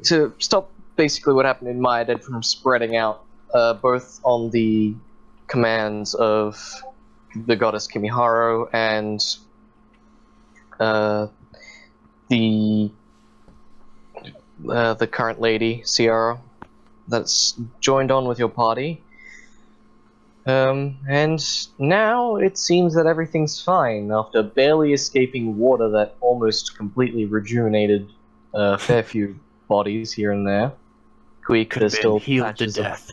to stop basically what happened in Maya from spreading out, both on the commands of the goddess Kimiharo and the current lady Ciara that's joined on with your party. And now it seems that everything's fine after barely escaping water that almost completely rejuvenated a fair few bodies here and there. Queek, there's still healed to patches death.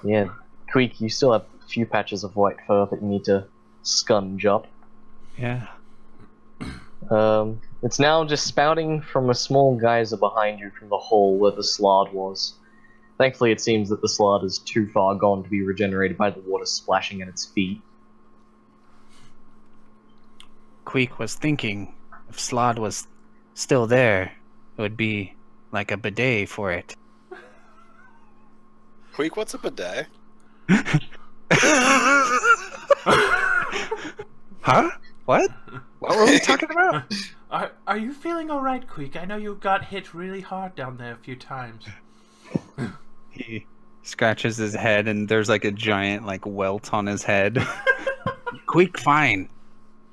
Yeah, Queek, you still have a few patches of white fur that you need to scunge up. Yeah. It's now just spouting from a small geyser behind you from the hole where the slard was. Thankfully, it seems that the slard is too far gone to be regenerated by the water splashing at its feet. Queek was thinking, if Slod was still there, it would be like a bidet for it. Queek, what's a bidet? Huh? What? What were we talking about? Are you feeling alright, Queek? I know you got hit really hard down there a few times. He scratches his head and there's like a giant welt on his head. Queek, fine.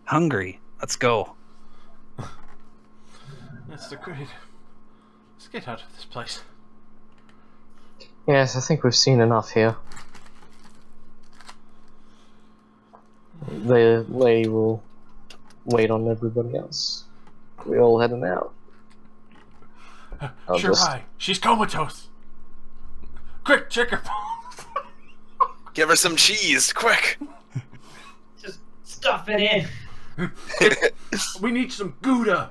Hungry. Let's go. That's great. Let's get out of this place. Yes, I think we've seen enough here. The lady will wait on everybody else. We're all heading out. She's comatose. Quick, check her phone. Give her some cheese, quick! Just stuff it in. We need some Gouda.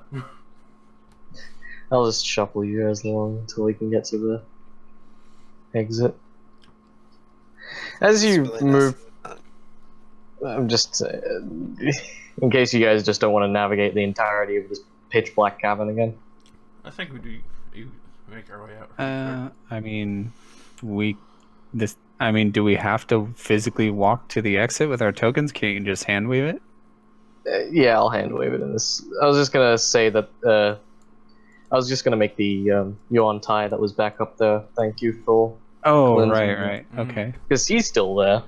I'll just shuffle you guys along until we can get to the exit. As you move, I'm just in case you guys just don't want to navigate the entirety of this pitch black cavern again. I think we do make our way out. I mean, do we have to physically walk to the exit with our tokens? Can't you just hand wave it? Yeah, I'll hand wave it in this. I was just gonna say that. I was just gonna make the Yuan Tai that was back up there. Thank you for. Oh, cleansing right. Okay. Because he's still there.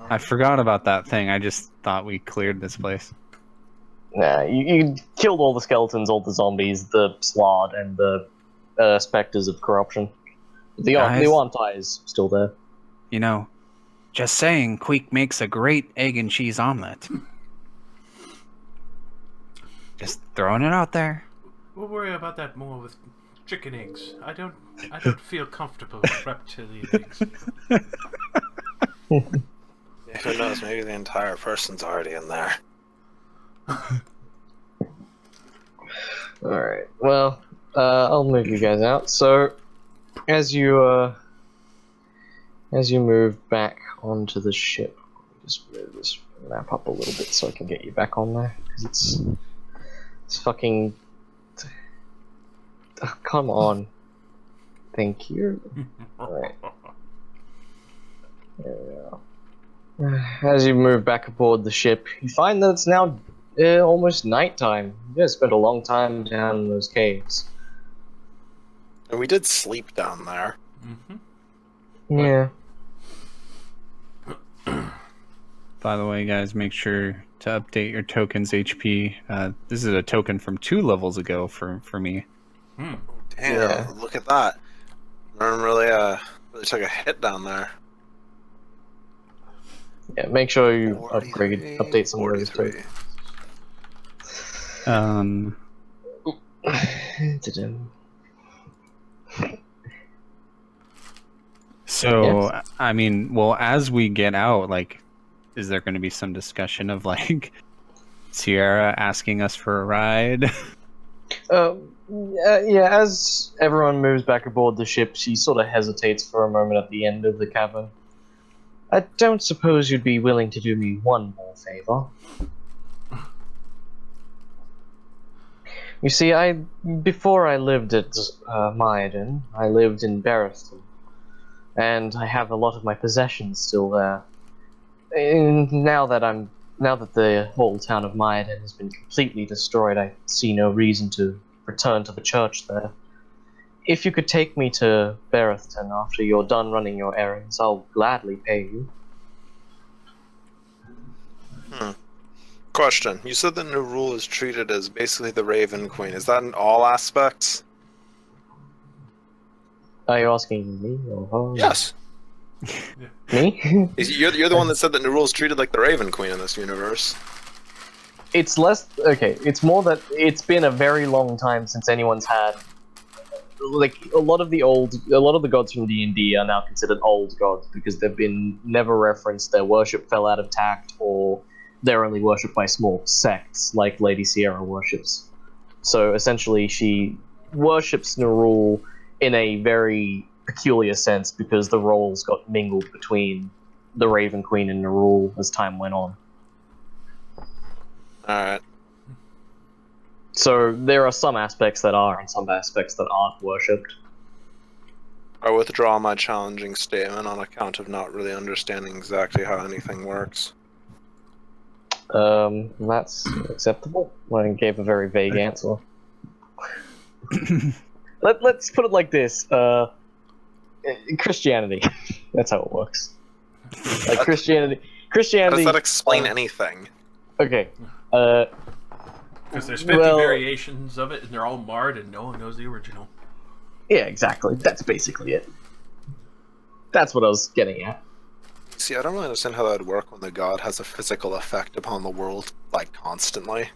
I forgot about that thing. I just thought we cleared this place. Nah, you killed all the skeletons, all the zombies, the slod, and the specters of corruption. The Yuan Tai is still there. You know, just saying, Queek makes a great egg and cheese omelet. Just throwing it out there. We'll worry about that more with chicken eggs. I don't feel comfortable with reptilian eggs. Yeah, who knows, maybe the entire person's already in there. Alright, well, I'll move you guys out. So, as you move back onto the ship, just move this map up a little bit so I can get you back on there, because it's fucking... Oh, come on. Thank you. Alright. There we go. As you move back aboard the ship, you find that it's now almost nighttime. You guys spent a long time down in those caves. And we did sleep down there. Mm-hmm. Yeah. By the way, guys, make sure to update your tokens HP. This is a token from 2 levels ago for me. Damn, Yeah. look at that. Norm really took a hit down there. Yeah, make sure you 43, update some of those 43. too. So, Yes. I mean, well, as we get out, is there going to be some discussion of, Sierra asking us for a ride? Yeah, as everyone moves back aboard the ship, she sort of hesitates for a moment at the end of the cavern. I don't suppose you'd be willing to do me one more favor. You see, before I lived at Myadin, I lived in Barriston, and I have a lot of my possessions still there. And now that the whole town of Myadin has been completely destroyed, I see no reason to return to the church there. if you could take me to Berethton after you're done running your errands, I'll gladly pay you. Question. You said that Nerul is treated as basically the Raven Queen. Is that in all aspects? Are you asking me or her? Yes. Me? You're the one that said that Nerul is treated like the Raven Queen in this universe. It's less... Okay, it's more that it's been a very long time since anyone's had... Like, a lot of the gods from D&D are now considered old gods because they've been never referenced, their worship fell out of tact, or they're only worshipped by small sects, like Lady Sierra worships. So, essentially, she worships Nerul in a very peculiar sense because the roles got mingled between the Raven Queen and Nerul as time went on. Alright. So there are some aspects that are and some aspects that aren't worshipped. I withdraw my challenging statement on account of not really understanding exactly how anything works. That's acceptable. I gave a very vague answer. Let's put it like this. Christianity. That's how it works. Like Christianity. How does that explain anything? Okay. Because there's 50 variations of it, and they're all marred, and no one knows the original. Yeah, exactly. That's basically it. That's what I was getting at. See, I don't really understand how that would work when the god has a physical effect upon the world, like, constantly.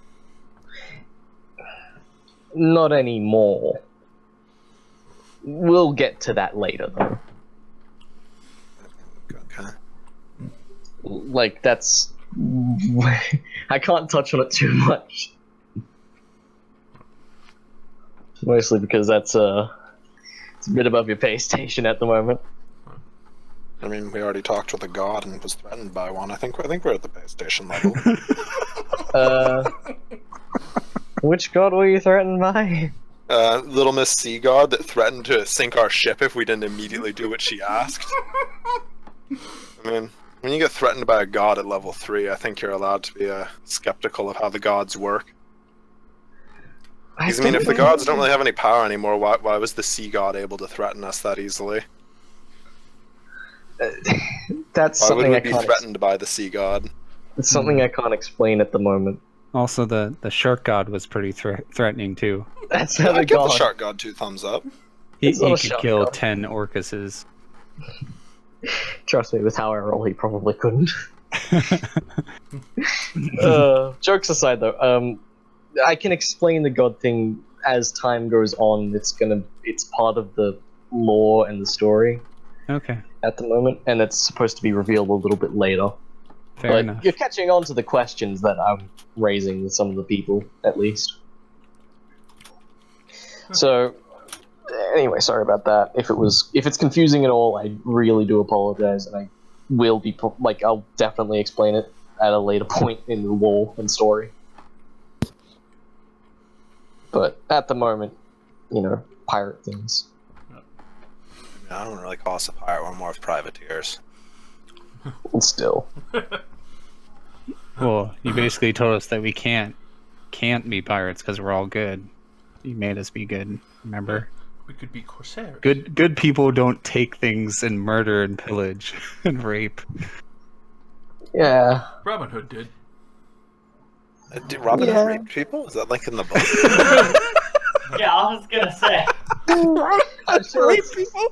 Not anymore. We'll get to that later, though. Okay. Like, that's... I can't touch on it too much. Mostly because that's, it's a bit above your pay station at the moment. I mean, we already talked with a god and was threatened by one. I think we're at the pay station level. Which god were you threatened by? Little Miss Sea God that threatened to sink our ship if we didn't immediately do what she asked. I mean, when you get threatened by a god at level 3, I think you're allowed to be skeptical of how the gods work. Because, I mean, if the gods don't really have any power anymore, why was the sea god able to threaten us that easily? That's why something would we I be can't. threatened by the sea god? It's something I can't explain at the moment. Also, the shark god was pretty threatening too. That's Yeah, not a I'd give the god. shark god 2 thumbs up. He It's not a could shark kill god. 10 orcuses. Trust me, with how I roll, he probably couldn't. Jokes aside, though, I can explain the god thing as time goes on. It's part of the lore and the story Okay, at the moment, and it's supposed to be revealed a little bit later. fair But enough. you're catching on to the questions that I'm raising with some of the people, at least. So, anyway, sorry about that. If it's confusing at all, I really do apologize, and I will be I'll definitely explain it at a later point in the lore and story. But at the moment, pirate things. I don't really call us a pirate, we're more of privateers. And still, Well, you basically told us that we can't be pirates because we're all good. You made us be good. Remember? We could be corsairs. Good people don't take things and murder and pillage and rape. yeah. Robin Hood did. Did Robin Yeah. Hood rape people? Is that like in the book? Yeah, I was gonna say. I'm sure Rape it's- people?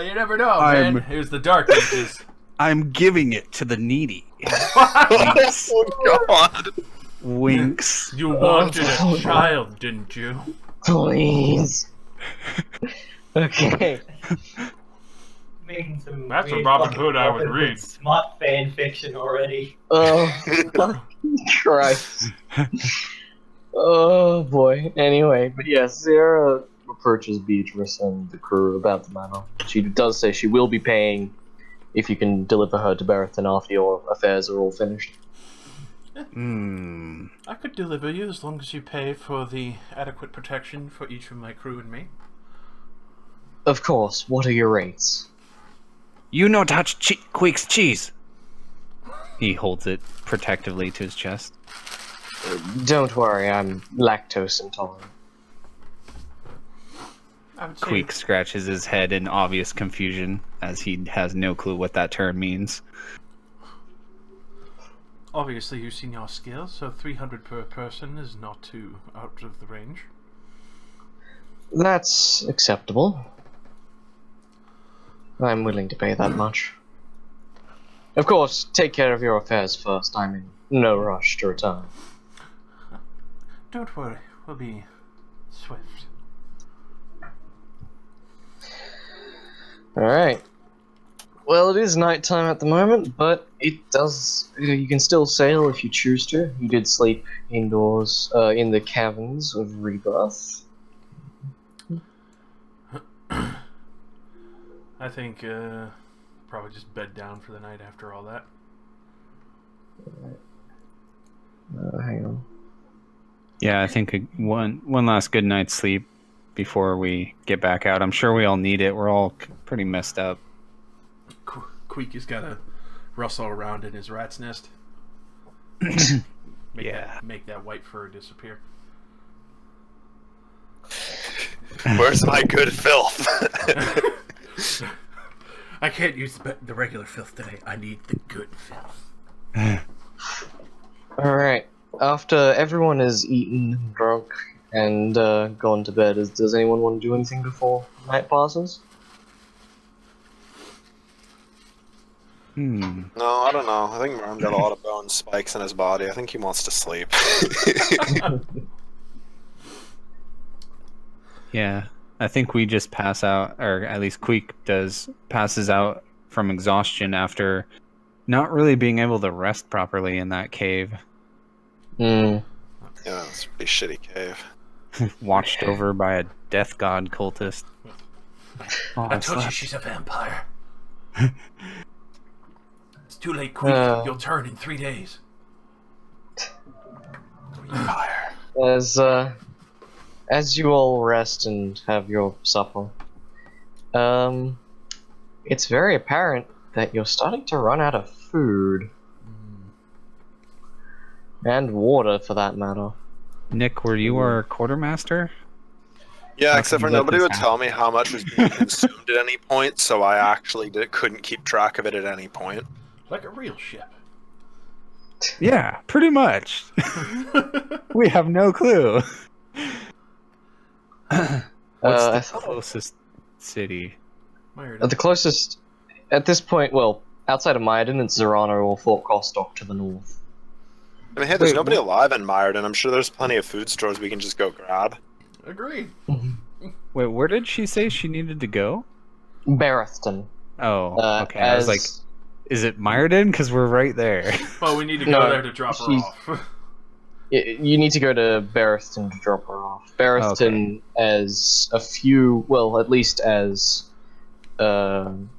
You never know, I'm- man. Here's the dark ages. I'm giving it to the needy. Oh god! Winks. You wanted a child, didn't you? Please. Okay. Making some That's a weird Robin fucking Hood I would Robin Hood read. Smut fan fiction already. Oh, fucking Christ. Oh boy. Anyway, but yes, Sarah approaches Beatrice and the crew about the matter. She does say she will be paying if you can deliver her to Berethton after your affairs are all finished. Hmm. I could deliver you as long as you pay for the adequate protection for each of my crew and me. Of course. What are your rates? You no touch Queek's cheese. He holds it protectively to his chest. Don't worry, I'm lactose intolerant. I would say Queek scratches his head in obvious confusion, as he has no clue what that term means. obviously you've seen your skills, so 300 per person is not too out of the range. That's acceptable. I'm willing to pay that much. Of course, take care of your affairs first. I'm in no rush to return. Don't worry, we'll be swift. Alright. Well, it is nighttime at the moment, but it does. You can still sail if you choose to. You did sleep indoors, in the caverns of Rebirth. I think probably just bed down for the night after all that. Hang on. Yeah, I think one last good night's sleep before we get back out. I'm sure we all need it. We're all pretty messed up. Queek has got to rustle around in his rat's nest. Make that white fur disappear. Where's my good filth? I can't use the regular filth today. I need the good filth. Alright. After everyone has eaten, drunk, and gone to bed, does anyone want to do anything before night passes? Hmm. No, I don't know. I think Merm got a lot of bone spikes in his body. I think he wants to sleep. Yeah, I think we just pass out, or at least Queek passes out from exhaustion after not really being able to rest properly in that cave. Hmm. Yeah, it's a pretty shitty cave. Watched over by a death god cultist. Oh, I told you slept. she's a vampire. It's too late, Queek. You'll turn in 3 days. Fire. As you all rest and have your supper, it's very apparent that you're starting to run out of food. And water, for that matter. Nick, were you our quartermaster? Yeah, How except can for you let nobody this would happen? tell me how much was being consumed at any point, so I actually couldn't keep track of it at any point. Like a real ship. Yeah, pretty much. We have no clue. What's I the thought- closest city? The closest, at this point, well, outside of Myrdin, it's Zorano or Fort Kostock to the north. I mean, hey, there's Wait, nobody what? alive in Myrdin. I'm sure there's plenty of food stores we can just go grab. Agreed. Wait, where did she say she needed to go? Barethton. Oh, okay. I was like, is it Myrdin? Because we're right there. Well, we need to go No, there to drop her she's- off. You need to go to Barethton to drop her off. Barethton, as a few, well, at least as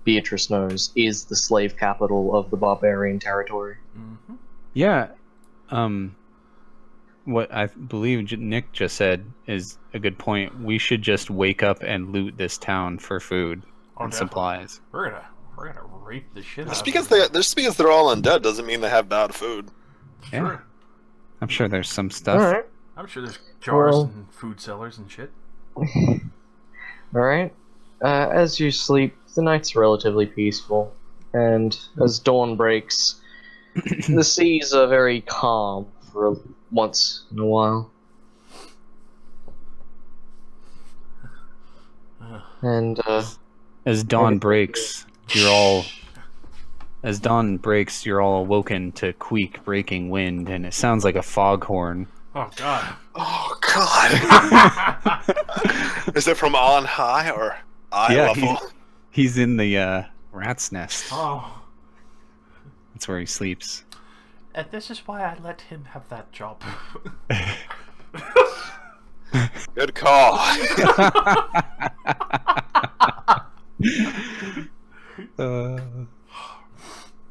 Beatrice knows, is the slave capital of the barbarian territory. Mm-hmm. Yeah. What I believe Nick just said is a good point. We should just wake up and loot this town for food and definitely. supplies. We're gonna rape the shit Just out because of they're all undead doesn't mean they have bad food. Yeah. Sure. I'm sure there's some stuff. Alright. I'm sure there's jars Well- and food cellars and shit. Alright. As you sleep, the night's relatively peaceful, and as dawn breaks, the seas are very calm for once in a while. And, As dawn breaks, you're all awoken to Queek breaking wind, and it sounds like a foghorn. Oh god. Oh god! Is it from on high or eye Yeah, level? He's in the rat's nest. Oh. That's where he sleeps. And this is why I let him have that job. Good call.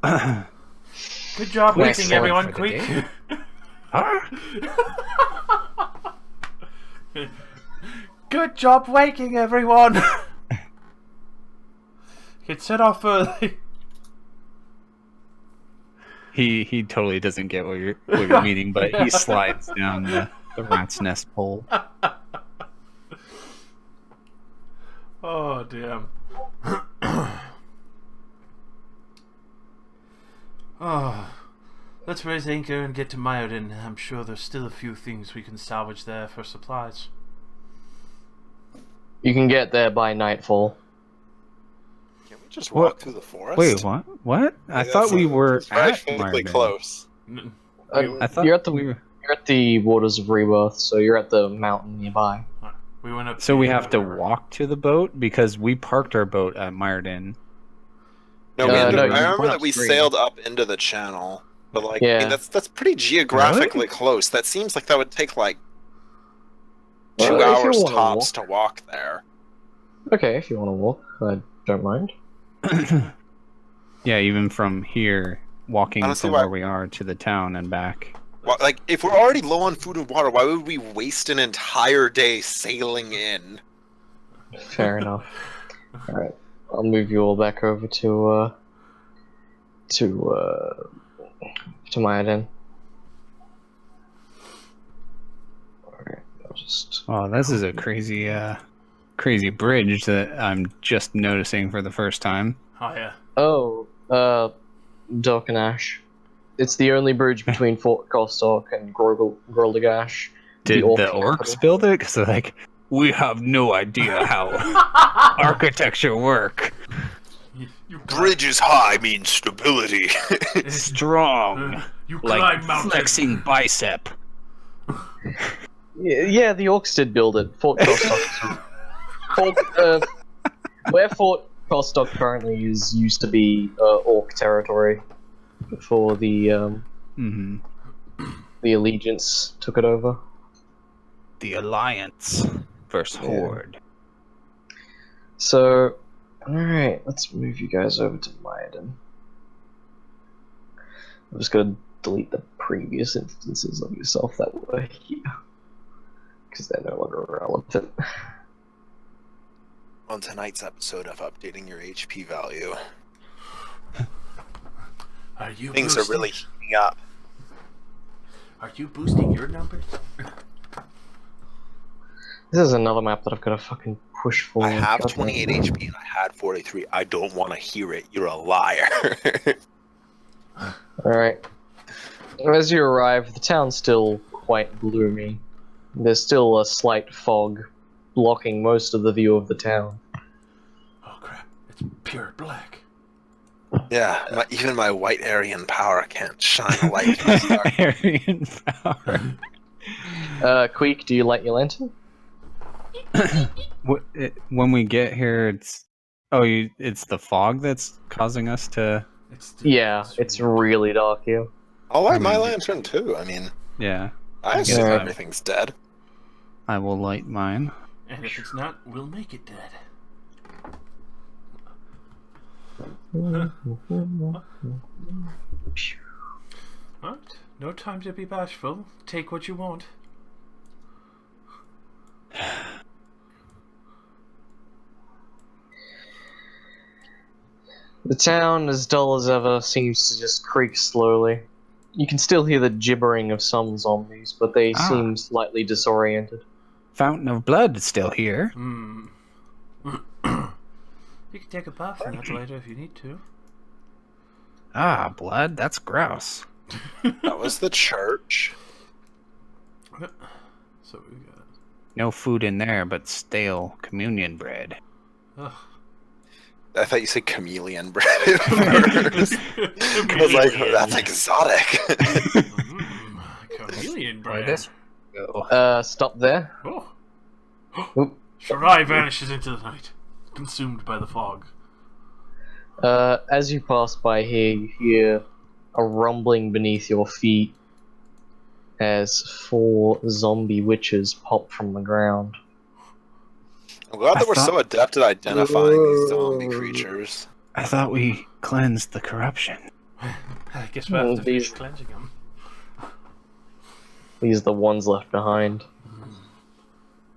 Good job waking Excellent everyone, for the Queek. Good job waking everyone. He'd set off early. He totally doesn't get what you're meaning, but he slides down the rat's nest pole. Oh, damn. Oh, let's raise anchor and get to Myodin. I'm sure there's still a few things we can salvage there for supplies. You can get there by nightfall. Can we just What? walk through the forest? Wait, what? What? I Yeah, thought we were it's very at physically Marvin. close. I thought you're at the we were... you're at the Waters of Rebirth, so you're at the mountain nearby. We went up. So we the have to river. walk to the boat because we parked our boat at Myrdin. No, No, I you remember went that we upstream. sailed up into the channel, but like, I Yeah. mean, that's pretty geographically close. That seems like that would take like Well, 2 if you hours wanna tops to walk there. Okay, if you want to walk, I don't mind. Yeah, even from here, walking Honestly, from why- where we are to the town and back. Well, like, if we're already low on food and water, why would we waste an entire day sailing in? Fair enough. All right, I'll move you all back over to Myodin. Alright, I'll just... Oh, this is a crazy, crazy bridge that I'm just noticing for the first time. Oh yeah. Oh, Dock and Ash. It's the only bridge between Fort Kostok and Groldegash. Did orc the capital. orcs build it? Because they're like, we have no idea how architecture work. You Bridges high means stability. Strong, You like climb mountains. flexing bicep. Yeah, the orcs did build it. Fort Kostok. Where Fort Kostok currently is used to be orc territory before the Allegiance took it over. The Alliance versus Yeah. Horde. So, alright, let's move you guys over to Myodin. I'm just gonna delete the previous instances of yourself that were here. Because they're no longer relevant. On tonight's episode of updating your HP value, Are you things boosting, are really heating up. Are you boosting your numbers? This is another map that I've got to fucking push for. I have God 28 damn. HP and I had 43. I don't want to hear it. You're a liar. Alright. As you arrive, the town's still quite gloomy. There's still a slight fog blocking most of the view of the town. Oh crap! It's pure black. Yeah, even my white Aryan power can't shine a light in this dark. Aryan power. Queek, do you light your lantern? When we get here, it's it's the fog that's causing us to. Yeah, it's really dark here. I'll light my lantern too. I mean, Yeah, I assume Yeah. everything's dead. I will light mine. And if it's not, we'll make it dead. What? No time to be bashful. Take what you want. The town, as dull as ever, seems to just creak slowly. You can still hear the gibbering of some zombies, but they Ah. seem slightly disoriented. Fountain of Blood is still here. Hmm. You can take a bath in that later if you need to. Ah, blood. That's gross. That was the church. So we got. No food in there but stale communion bread. Ugh. I thought you said chameleon bread. I was like, oh, that's exotic. Chameleon Where bread. this go? Stop there. Oh. Oop. Shirai vanishes into the night, consumed by the fog. As you pass by here, you hear a rumbling beneath your feet as 4 zombie witches pop from the ground. I'm glad I that we're thought- so adept at identifying these zombie creatures. I thought we cleansed the corruption. I guess we'll have to These- finish cleansing them. These are the ones left behind.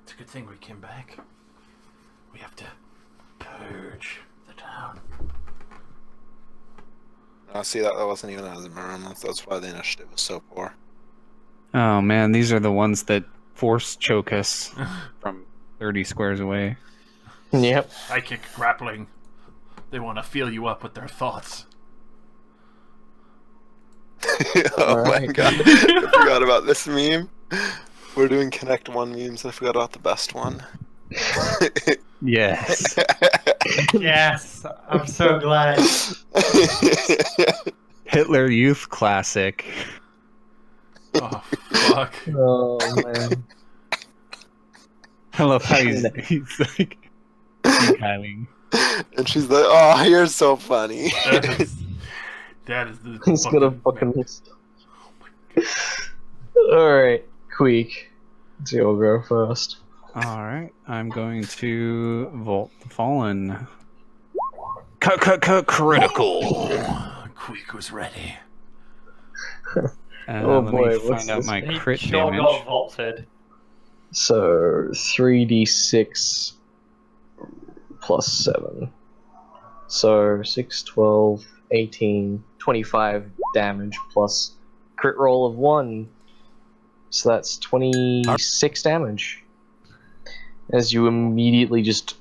It's a good thing we came back. We have to purge the town. I see that wasn't even as a Merlin. That's why the initiative was so poor. Oh man, these are the ones that force choke us from 30 squares away. Yep. Psychic grappling. They want to feel you up with their thoughts. Oh my Alright. god, I forgot about this meme. We're doing Connect 1 memes, I forgot about the best one. Yes. Yes, I'm so glad. Hitler Youth Classic. Oh, fuck. Oh man. I love how he's like compiling. And she's like, oh, you're so funny. That is the He's gonna fucking miss. Alright, Queek. So you'll go first. Alright, I'm going to Vault the Fallen. Critical. Queek was ready. And Oh let boy, me what's find out this? my He crit sure damage. got vaulted. So 3d6 plus 7. So 6, 12, 18, 25 damage plus crit roll of 1. So that's 26 damage. As you immediately just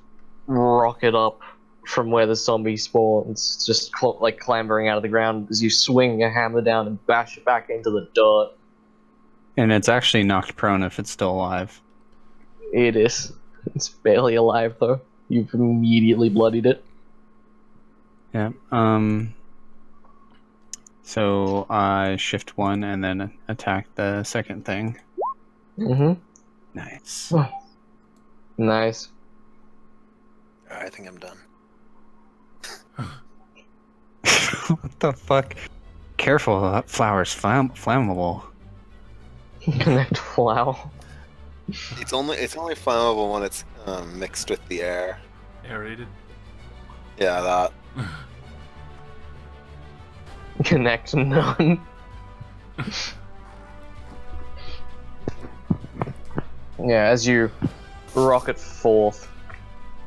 rocket up from where the zombie spawns, just like clambering out of the ground as you swing a hammer down and bash it back into the dirt. And it's actually knocked prone if it's still alive. It is. It's barely alive though. You've immediately bloodied it. Yeah. So I shift 1 and then attack the second thing. Mm-hmm. Nice. Nice. I think I'm done. What the fuck? Careful, that flower's flammable. Connect flower. It's only flammable when it's mixed with the air. Aerated. Yeah, that. Connect none. Yeah, as you rocket forth,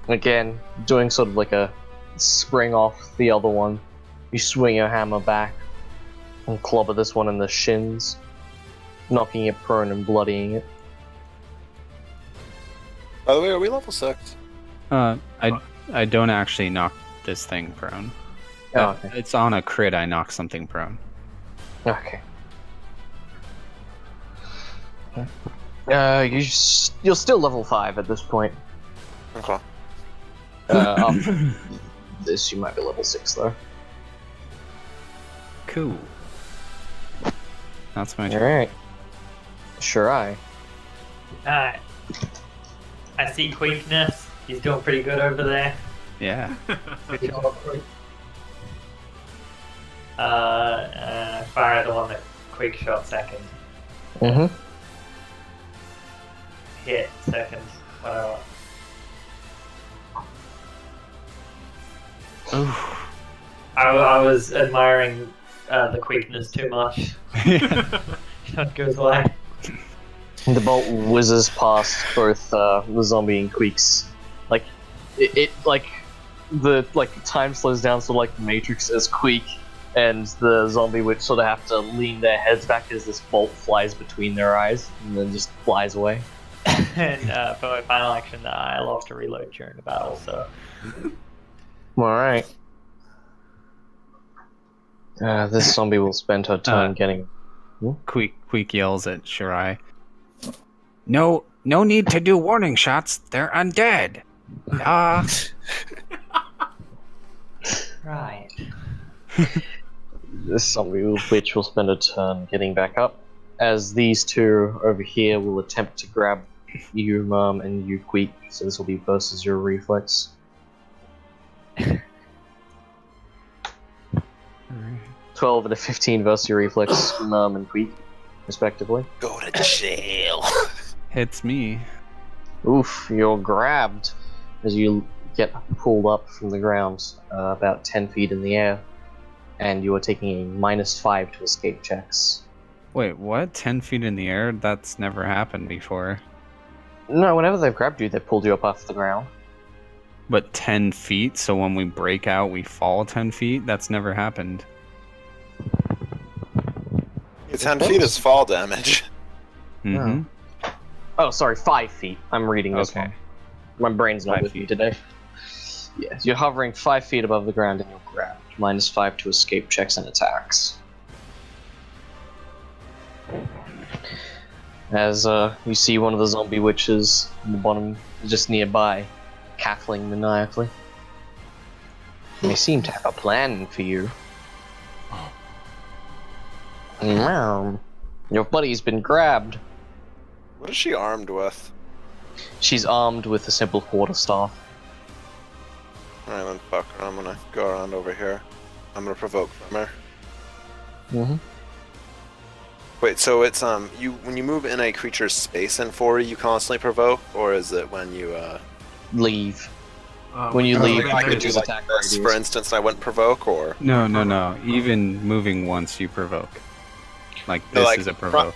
again, doing sort of like a spring off the other one, you swing your hammer back and clobber this one in the shins, knocking it prone and bloodying it. By the way, are we level 6? I don't actually knock this thing prone. Oh, okay. It's on a crit. I knock something prone. Okay. You're still level 5 at this point. Okay. After this, you might be level 6 though. Cool. That's my turn. Alright. Sure, Alright. I see Queekness. He's doing pretty good over there. Yeah. Good job, Queek. Fire the one that Queek shot second. Mm-hmm. Hit second. Whatever. Oof. I was admiring the Queekness too much. That goes away. The bolt whizzes past both the zombie and Queeks. Like, it time slows down, so like the Matrix as Queek and the zombie would sort of have to lean their heads back as this bolt flies between their eyes and then just flies away. And for my final action, I love to reload during the battle, so. Alright. This zombie will spend her turn getting... Queek yells at Shirai. No need to do warning shots. They're undead. Right. This zombie witch will spend a turn getting back up, as these two over here will attempt to grab you, Mom, and you, Queek, so this will be versus your reflex. 12 and a 15 versus your reflex, Mom and Queek, respectively. Go to jail. Hits me. Oof, you're grabbed as you get pulled up from the ground about 10 feet in the air, and you are taking a -5 to escape checks. Wait, what? 10 feet in the air? That's never happened before. No, whenever they've grabbed you, they've pulled you up off the ground. But 10 feet, so when we break out, we fall 10 feet? That's never happened. 10 feet is fall damage. Mm-hmm. Oh, sorry, 5 feet. I'm reading this Okay. one. My brain's not 5 with me feet. today. Yeah, you're hovering 5 feet above the ground and you're grabbed. -5 to escape checks and attacks. As you see one of the zombie witches in the bottom, just nearby, cackling maniacally. They seem to have a plan for you. Wow. Your buddy's been grabbed. What is she armed with? She's armed with a simple quarterstaff. Alright then, fuck her. I'm gonna go around over here. I'm gonna provoke from her. Mm-hmm. Wait, so it's when you move in a creature's space in 4, you constantly provoke, or is it when you Leave. When you Oh, leave, like, I could do creatures like attack this, radius. for instance, and I wouldn't provoke, or No. Even moving once, you provoke. Like No, this like, is a provoke.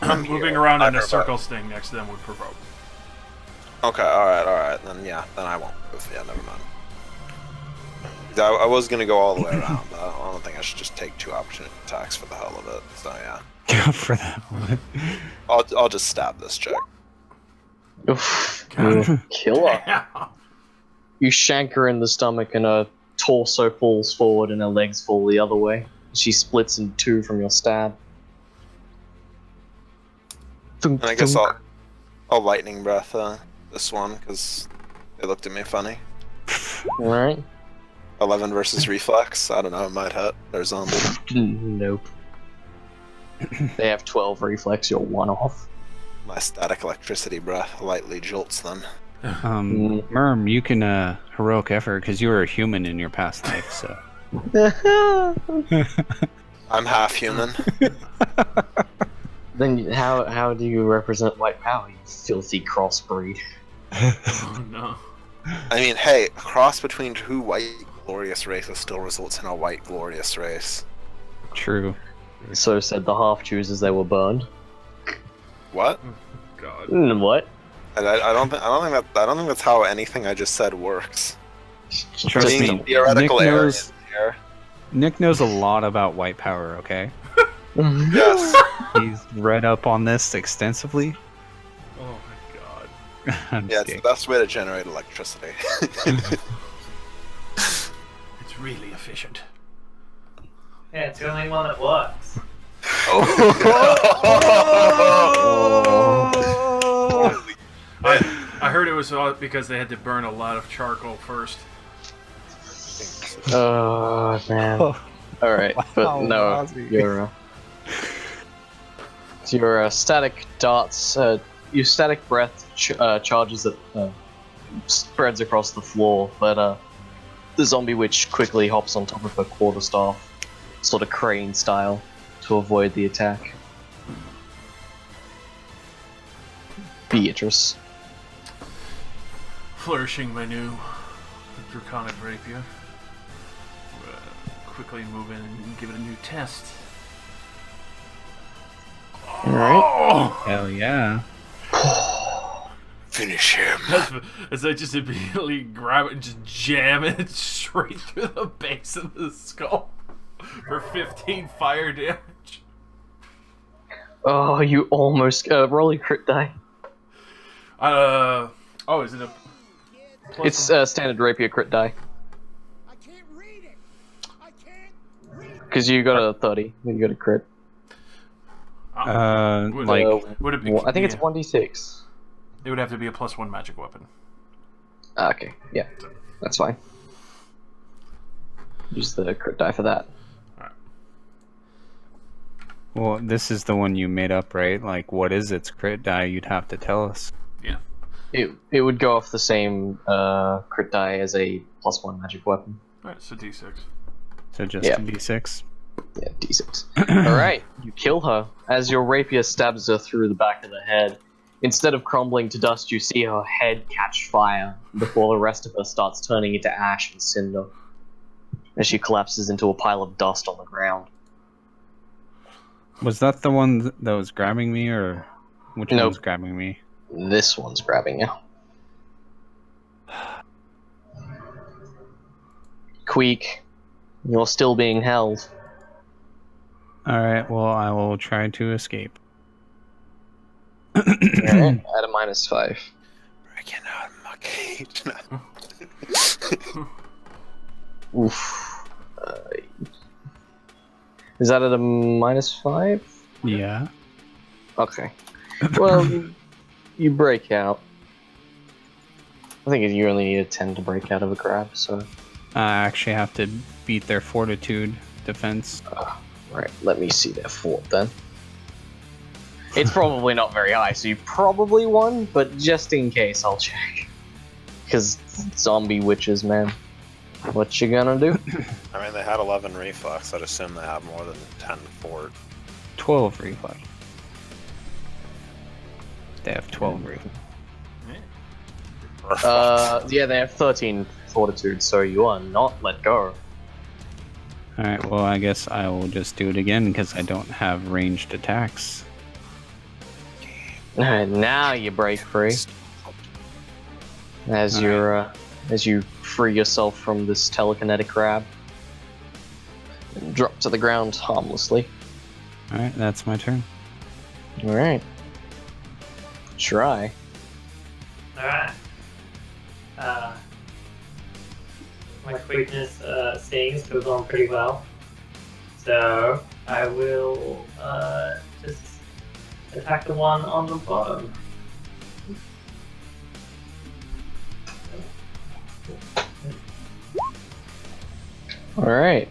Moving here, around I in a provoke. circle staying next to them would provoke. okay, alright, then yeah, then I won't move. Yeah, never mind. 'Cause I was gonna go all the way around, but I don't think I should just take 2 opportunity attacks for the hell of it. So yeah, Go for that one. I'll just stab this chick. Oof. You kill her. Yeah. You shank her in the stomach and her torso falls forward and her legs fall the other way. She splits in 2 from your stab. And I guess I'll lightning breath this one because they looked at me funny. Alright. 11 versus reflex. I don't know. It might hit. They're zombie. Nope. They have 12 reflex, you're 1 off. My static electricity breath lightly jolts them. Merm, you can heroic effort because you were a human in your past life. So I'm half human. Then how do you represent white power, you filthy crossbreed? Oh no. I mean, hey, a cross between 2 white glorious races still results in a white glorious race. true. So said the half-Jews as they were burned. What? God. What? I don't think that's how anything I just said works. Trust Being me, theoretical Nick areas knows. here. Nick knows a lot about white power. Okay, Yes. he's read up on this extensively. Oh my God. I'm Yeah, just it's the kidding. best way to generate electricity. It's really efficient. Yeah, it's the only one that works. I heard it was because they had to burn a lot of charcoal first. Oh man. Alright, but Wow, no, Ozzy. your static darts, your static breath charges that spreads across the floor, but the zombie witch quickly hops on top of her quarterstaff, sort of crane style, to avoid the attack. Beatrice. Flourishing my new draconic rapier. Quickly move in and give it a new test. Alright. Oh! Hell yeah. Finish him. As I just immediately grab it and just jam it straight through the base of the skull for 15 fire damage. Oh, you almost roll your crit die. Oh, is it a? It's standard rapier crit die. I can't read it. I can't read it. Because you got a 30, you got a crit. Would Like would it be? I think it's yeah. 1d6. It would have to be a +1 magic weapon. Okay, yeah, that's fine. Use the crit die for that. well, this is the one you made up, right? Like, what is its crit die? You'd have to tell us. Yeah. It would go off the same crit die as a +1 magic weapon. All right, so D6. So just Yeah. a d6. Yeah, d6. Alright, you kill her. As your rapier stabs her through the back of the head, instead of crumbling to dust, you see her head catch fire before the rest of her starts turning into ash and cinder as she collapses into a pile of dust on the ground. Was that the one that was grabbing me, or which one Nope. was grabbing me? This one's grabbing you. Queek, you're still being held. All right. Well, I will try to escape. Alright, at a -5. I cannot cage. Oof. Is that at a -5? Yeah. Okay. Well, you break out. I think you only need a 10 to break out of a grab, so... I actually have to beat their fortitude defense. Right, let me see their fort then. It's probably not very high, so you probably won, but just in case, I'll check. Because zombie witches, man. What you gonna do? I mean, they had 11 reflex. I'd assume they have more than 10 fort. 12 reflex. They have 12 reflex. Yeah, they have 13 fortitude, so you are not let go. Alright, well, I guess I will just do it again because I don't have ranged attacks. Now you break free. As you're, as you free yourself from this telekinetic grab. And drop to the ground harmlessly. Alright, that's my turn. Alright. Try. Alright. My quickness seeing still going pretty well. So I will just attack the one on the bottom. Alright.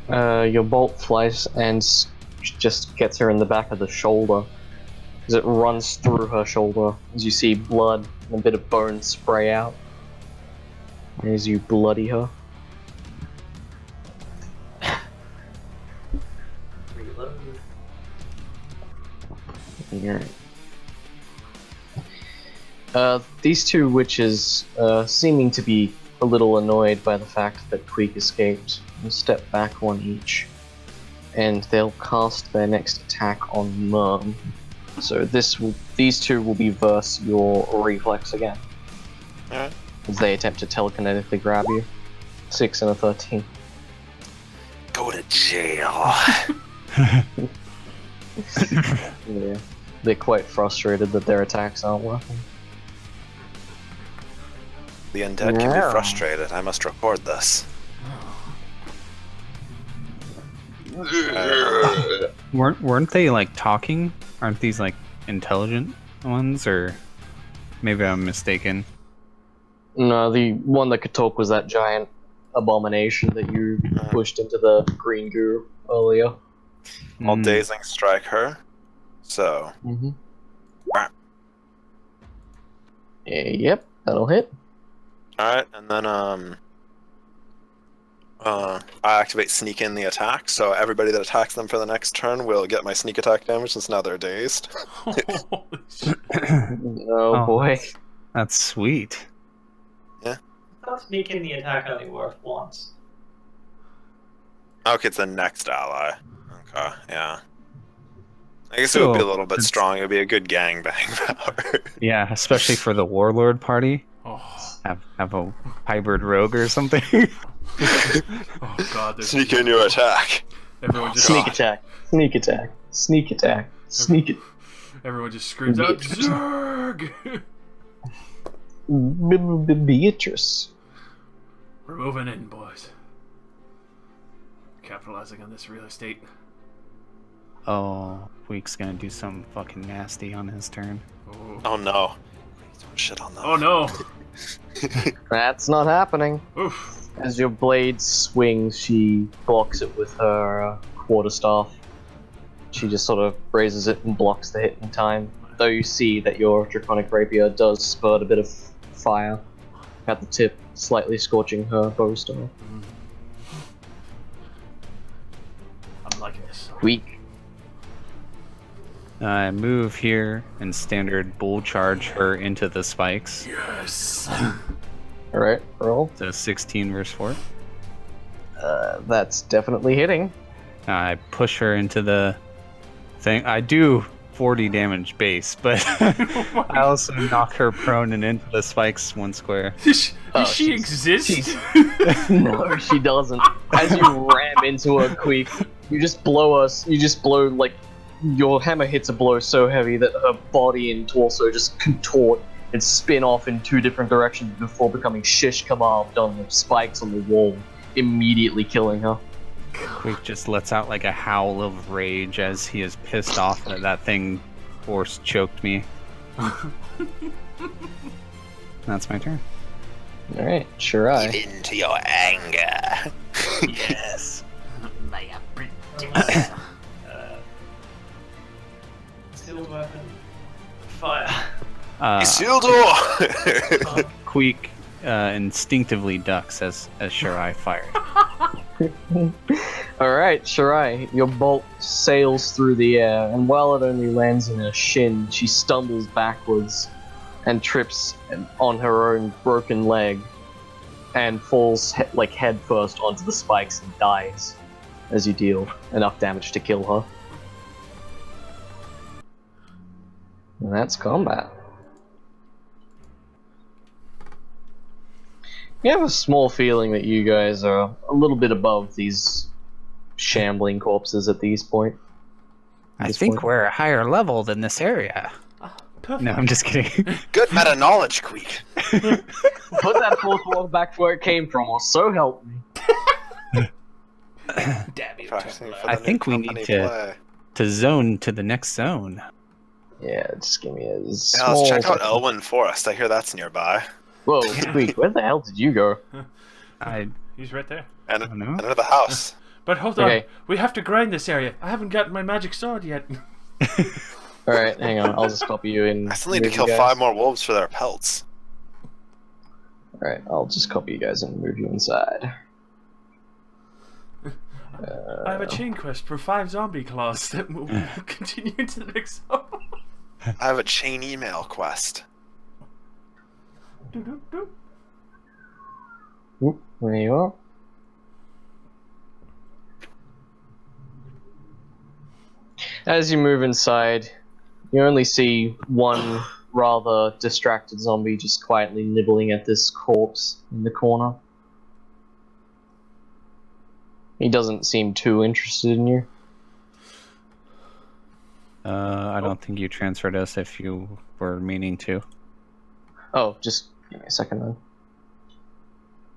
Your bolt flies and just gets her in the back of the shoulder. As it runs through her shoulder, as you see blood and a bit of bone spray out. As you bloody her. Reload. Alright. These two witches, seeming to be a little annoyed by the fact that Queek escaped, will step back one each. And they'll cast their next attack on Merm. So these two will be verse your reflex again. Alright. As they attempt to telekinetically grab you. 6 and a 13. Go to jail. Yeah. They're quite frustrated that their attacks aren't working. The undead can be frustrated. I must record this. Weren't they like talking? Aren't these like intelligent ones, or maybe I'm mistaken? No, the one that could talk was that giant abomination that you pushed into the green goo earlier. I'll dazing strike her. So. Mm-hmm. Yep, that'll hit. Alright, and then I activate sneak in the attack, so everybody that attacks them for the next turn will get my sneak attack damage since now they're dazed. Holy shit. Oh boy. That's sweet. I thought sneaking the attack only worked once. Okay, it's the next ally. Okay, yeah. I guess it would be a little bit strong. It would be a good gangbang power. Yeah, especially for the warlord party. Oh, Have a hybrid rogue or something. oh god. there's- Sneak in your attack. Everyone just Sneak attack. Sneak attack. Sneak attack. Sneak it. Everyone just screams out, Zerg! Beatrice. We're moving in, boys. Capitalizing on this real estate. Oh, Week's gonna do something fucking nasty on his turn. Oh, Oh no. Shit on that. oh no! That's not happening. Oof. As your blade swings, she blocks it with her quarterstaff. She just sort of raises it and blocks the hit in time. Though you see that your draconic rapier does spurt a bit of fire at the tip, slightly scorching her bowstone. I'm liking this. Weak. I move here and standard bull charge her into the spikes. Yes! Alright, roll. So 16 versus 4. That's definitely hitting. I push her into the thing. I do 40 damage base, but I also knock her prone and into the spikes 1 square. Does Oh, she she's- exist? No, she doesn't. As you ram into her, Queek, you just blow like, your hammer hits a blow so heavy that her body and torso just contort and spin off in 2 different directions before becoming shish kebabed on the spikes on the wall, immediately killing her. Quake just lets out like a howl of rage as he is pissed off that that thing force choked me. That's my turn. Alright, Shirai. Give in to your anger. Yes. Sealed weapon. Fire. Isildur! Queek instinctively ducks as Shirai fired. Alright, Shirai, your bolt sails through the air, and while it only lands in her shin, she stumbles backwards and trips on her own broken leg and falls head first onto the spikes and dies as you deal enough damage to kill her. And that's combat. You have a small feeling that you guys are a little bit above these shambling corpses at this point. I think we're a higher level than this area. Perfect. No, I'm just kidding. Good meta knowledge, Queek. Put that fourth wall back where it came from, or so help me. Damn you. Practicing for the I new think we need company to- play. To zone to the next zone. Yeah, just give me a Yeah, small... let's check out Elwyn Forest. I hear that's nearby. Whoa, Squeak, where the hell did you go? I He's right there. And don't know. under the house. But hold on, Okay. we have to grind this area. I haven't gotten my magic sword yet. Alright, hang on, I'll just copy you in. I still need to move kill you guys. 5 more wolves for their pelts. Alright, I'll just copy you guys and move you inside. I have a chain quest for 5 zombie claws that will continue into the next zone. I have a chain email quest. Whoop, there you are. As you move inside, you only see one rather distracted zombie just quietly nibbling at this corpse in the corner. He doesn't seem too interested in you. I don't think you transferred us if you were meaning to. Oh, just give me a second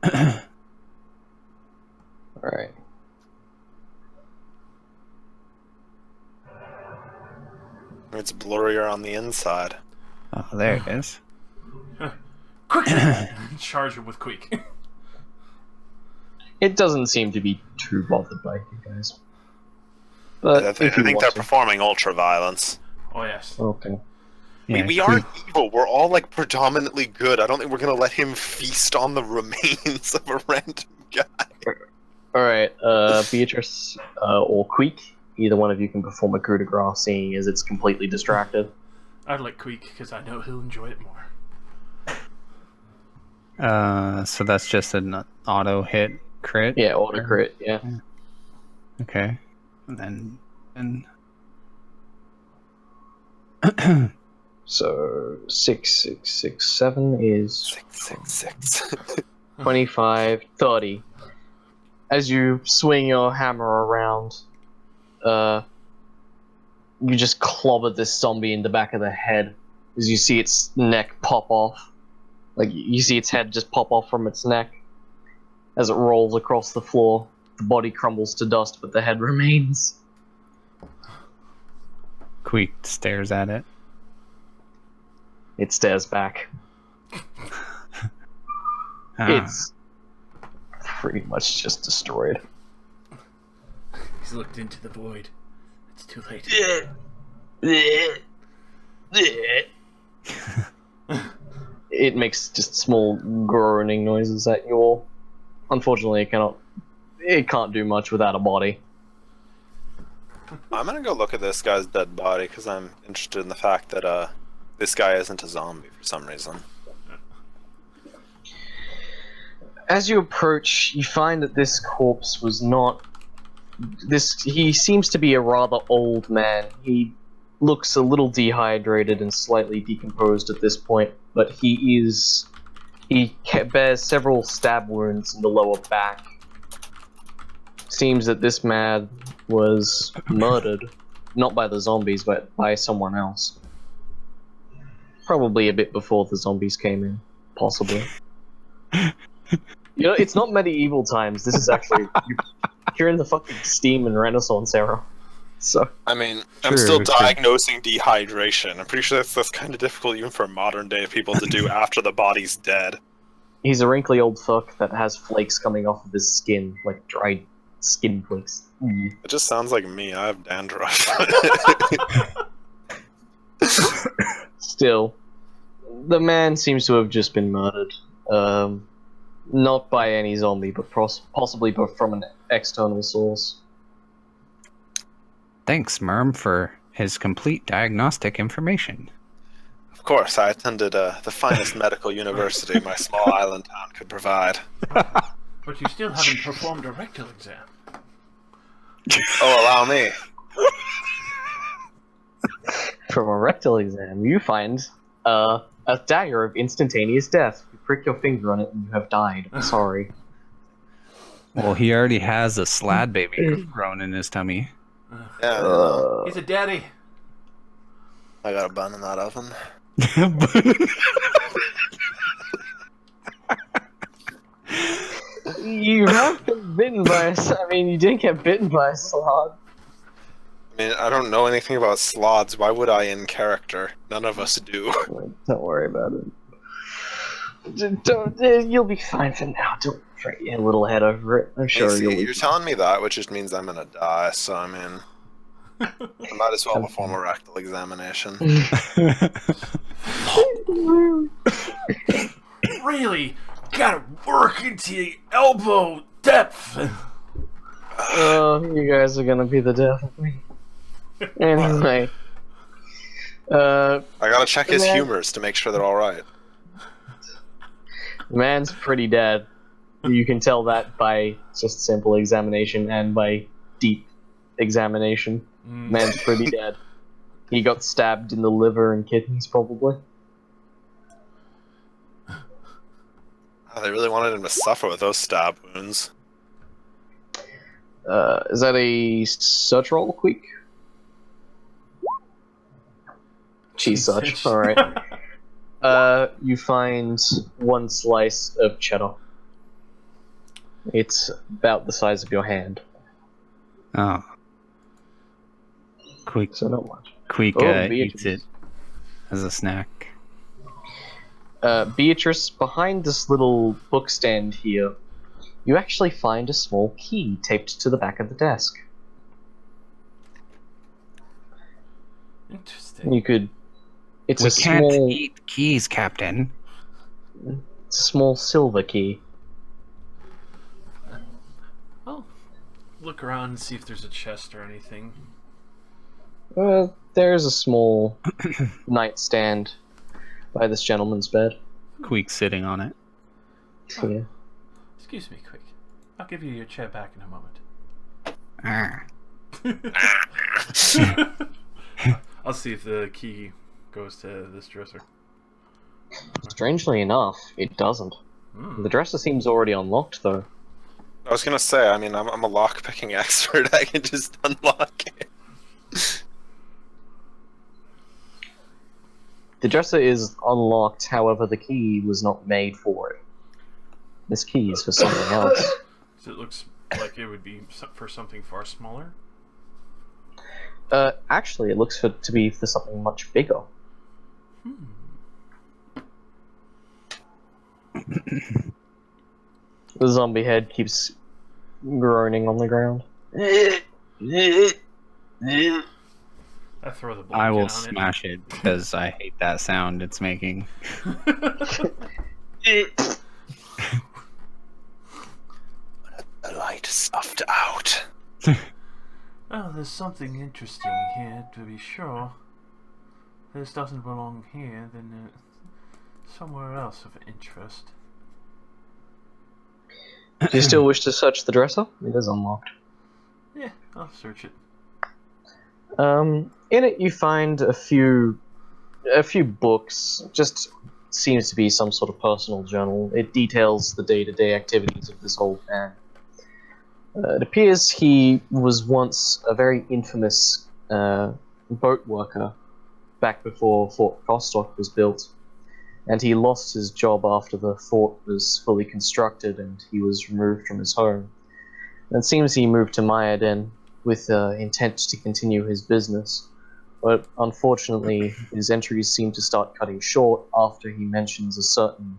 then. Alright. It's blurrier on the inside. Oh, there it is. Quick! Charge him with Queek. It doesn't seem to be too bothered by you guys. But I think they're performing ultra violence. Oh yes. Okay. Yeah, we aren't evil. We're all like predominantly good. I don't think we're gonna let him feast on the remains of a random guy. Alright, Beatrice or Queek, either one of you can perform a coup de grace, seeing as it's completely distracted. I'd like Queek because I know he'll enjoy it more. So that's just an auto hit crit? Yeah, auto crit, yeah. Okay. And So 6, 6, 6, 7 is 666. 25, 30. As you swing your hammer around, you just clobber this zombie in the back of the head as you see its neck pop off. Like, you see its head just pop off from its neck. As it rolls across the floor, the body crumbles to dust, but the head remains. Queek stares at it. It stares back. Ah. It's pretty much just destroyed. He's looked into the void. It's too late. It makes just small groaning noises at you all. Unfortunately, it can't do much without a body. I'm gonna go look at this guy's dead body because I'm interested in the fact that this guy isn't a zombie for some reason. As you approach, you find that this corpse was not... He seems to be a rather old man. He looks a little dehydrated and slightly decomposed at this point, but he bears several stab wounds in the lower back. Seems that this man was murdered, not by the zombies, but by someone else. Probably a bit before the zombies came in, possibly. You know, it's not medieval times. This is actually you're in the fucking steam and Renaissance era. So I mean, I'm True, still true. diagnosing dehydration. I'm pretty sure that's kind of difficult even for modern day people to do after the body's dead. he's a wrinkly old fuck that has flakes coming off of his skin, like dried skin flakes. It just sounds like me. I have dandruff. Still, the man seems to have just been murdered. Not by any zombie, but possibly from an external source. Thanks, Merm, for his complete diagnostic information. Of course, I attended the finest medical university my small island town could provide. But you still haven't performed a rectal exam. Oh, allow me. From a rectal exam, you find a dagger of instantaneous death. You prick your finger on it and you have died. Sorry. Well, he already has a slad baby grown in his tummy. Yeah, He's a daddy. I got a bun in that oven. You have been bitten by I mean, you didn't get bitten by a sloth. I mean, I don't know anything about sloths. Why would I in character? None of us do. Don't worry about it. You'll be fine for now. Don't fret your little head over it. I'm sure See, you'll you're telling me that, which just means I'm gonna die, so I mean... I might as well perform a rectal examination. Really? Gotta work into the elbow depth. Oh, you guys are gonna be the death of me. Anyway. I gotta check his Man. humors to make sure they're alright. The man's pretty dead. You can tell that by just simple examination and by deep examination. Man's pretty dead. He got stabbed in the liver and kidneys, probably. Oh, they really wanted him to suffer with those stab wounds. Is that a search roll, quick? Cheese search, alright. You find one slice of cheddar. It's about the size of your hand, Oh. Quick, so not much. Quick Oh, eats Beatrice. it as a snack. Beatrice, behind this little book stand here, you actually find a small key taped to the back of the desk. Interesting. You could... It's We a can't small... eat keys, Captain. It's a small silver key. Well, look around and see if there's a chest or anything. There's a small nightstand by this gentleman's bed. Queek sitting on it. Yeah. Excuse me, quick. I'll give you your chair back in a moment. Ah. I'll see if the key goes to this dresser. Strangely enough, it doesn't. Hmm. The dresser seems already unlocked, though. I was gonna say, I mean, I'm a lock-picking expert. I can just unlock it. The dresser is unlocked, however, the key was not made for it. This key is for something else. So it looks like it would be for something far smaller. Actually, it looks to be for something much bigger. The zombie head keeps groaning on the ground. I throw the blanket I will on smash it because I hate that sound it's making. The light snuffed out. Oh, there's something interesting here, to be sure. This doesn't belong here, then somewhere else of interest. Do you still wish to search the dresser? It is unlocked. Yeah, I'll search it. In it you find a few books. Just seems to be some sort of personal journal. It details the day-to-day activities of this old man. It appears he was once a very infamous boat worker back before Fort Kostock was built, and he lost his job after the fort was fully constructed and he was removed from his home. And it seems he moved to Mayaden with intent to continue his business, but unfortunately his entries seem to start cutting short after he mentions a certain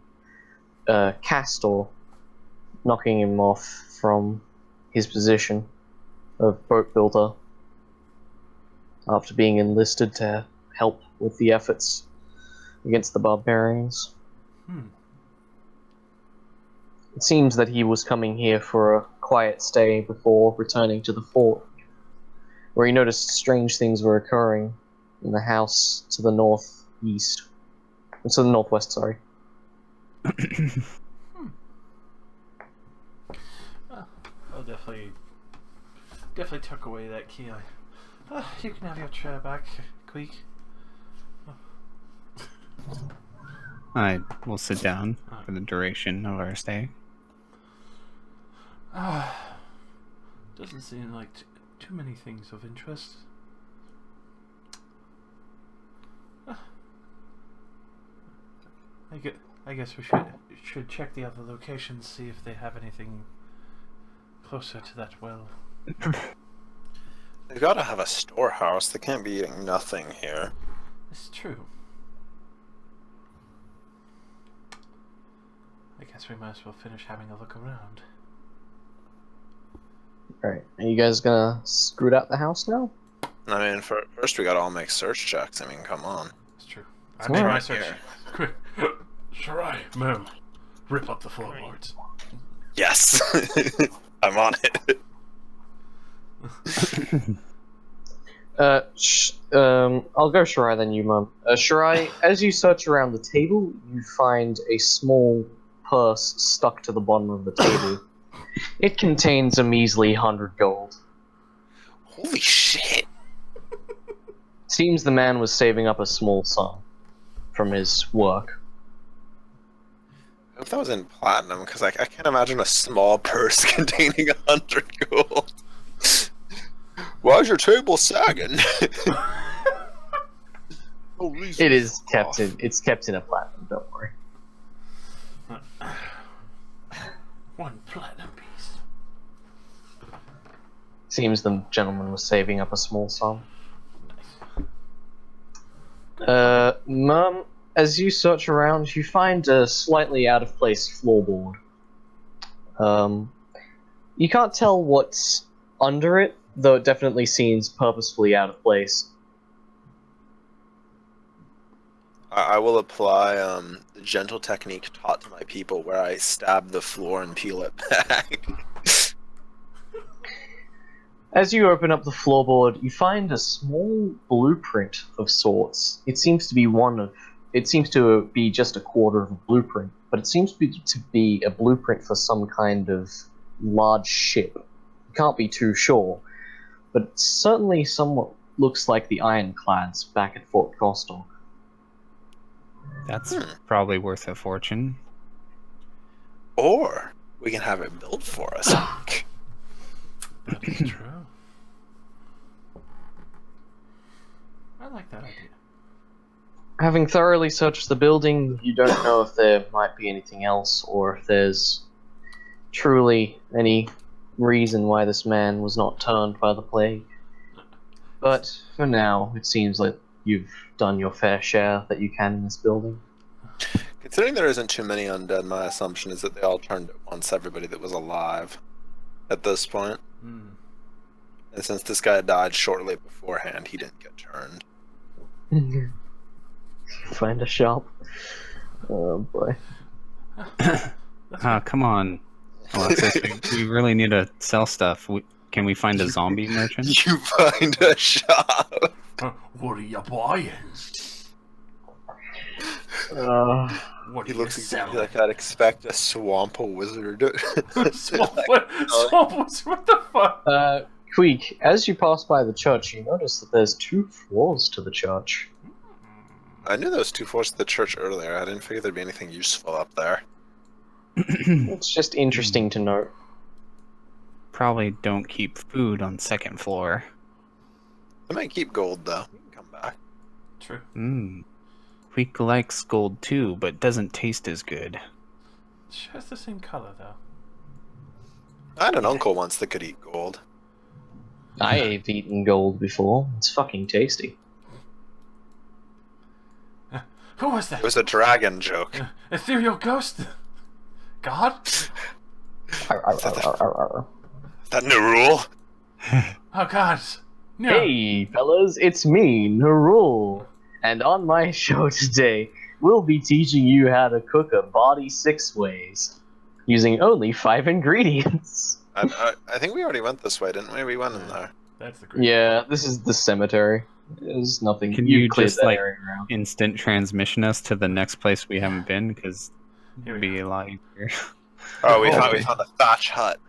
castor knocking him off from his position of boat builder after being enlisted to help with the efforts against the barbarians. It seems that he was coming here for a quiet stay before returning to the fort, where he noticed strange things were occurring in the house to the northeast. To the northwest, sorry. I'll definitely tuck away that key. You can have your chair back, Queek. I will sit down for the duration of our stay. Doesn't seem like too many things of interest. I guess we should check the other locations, see if they have anything closer to that well. They gotta have a storehouse. They can't be eating nothing here. It's true. I guess we might as well finish having a look around. Alright, are you guys gonna scoot out the house now? I mean, first we gotta all make search checks. I mean, come on. It's true. It's I made my alright. search. Quick. Shirai, Mom, rip up the floorboards. Yes! I'm on it. I'll go Shirai then you, Mum. Shirai, as you search around the table, you find a small purse stuck to the bottom of the table. It contains a measly 100 gold. Holy shit! Seems the man was saving up a small sum from his work. I hope that was in platinum, because I can't imagine a small purse containing 100 gold. Why's your table sagging? It is kept in. It's kept in a platinum. Don't worry. One platinum piece. Seems the gentleman was saving up a small sum. Mum, as you search around, you find a slightly out of place floorboard. You can't tell what's under it, though it definitely seems purposefully out of place. I will apply the gentle technique taught to my people where I stab the floor and peel it back. As you open up the floorboard, you find a small blueprint of sorts. It seems to be just a quarter of a blueprint, but it seems to be a blueprint for some kind of large ship. You can't be too sure, but it certainly somewhat looks like the ironclads back at Fort Kostock. That's probably worth a fortune. Or we can have it built for us. That is true. I like that idea. Having thoroughly searched the building, you don't know if there might be anything else, or if there's truly any reason why this man was not turned by the plague. But for now, it seems like you've done your fair share that you can in this building. Considering there isn't too many undead, my assumption is that they all turned at once, everybody that was alive at this point. And since this guy died shortly beforehand, he didn't get turned. Find a shop. Oh boy. Come on, Alexis. we really need to sell stuff. Can we find a zombie merchant? You find a shop! What are you buying? What He are looks you exactly selling? like I'd expect a swamp wizard. Swamp wizard, what the fuck? Queek, as you pass by the church, you notice that there's 2 floors to the church. I knew there was 2 floors to the church earlier. I didn't figure there'd be anything useful up there. It's just interesting to note. Probably don't keep food on second floor. I might keep gold though. You can come back. True. Quick likes gold too, but doesn't taste as good. She has the same color though. I had an uncle once that could eat gold. I've eaten gold before. It's fucking tasty. Who was that? It was a dragon joke. Ethereal ghost? God? Is that new rule? Oh God. No. Hey, fellas, it's me, Narul. And on my show today, we'll be teaching you how to cook a body 6 ways, using only 5 ingredients. I think we already went this way, didn't we? We went in there. That's the great. Yeah, this is the cemetery. There's nothing. Can you cleared just, that like, area around. Instant transmission us to the next place we haven't been? Because Here it'd we be a lot easier. Oh, we found the thatch hut.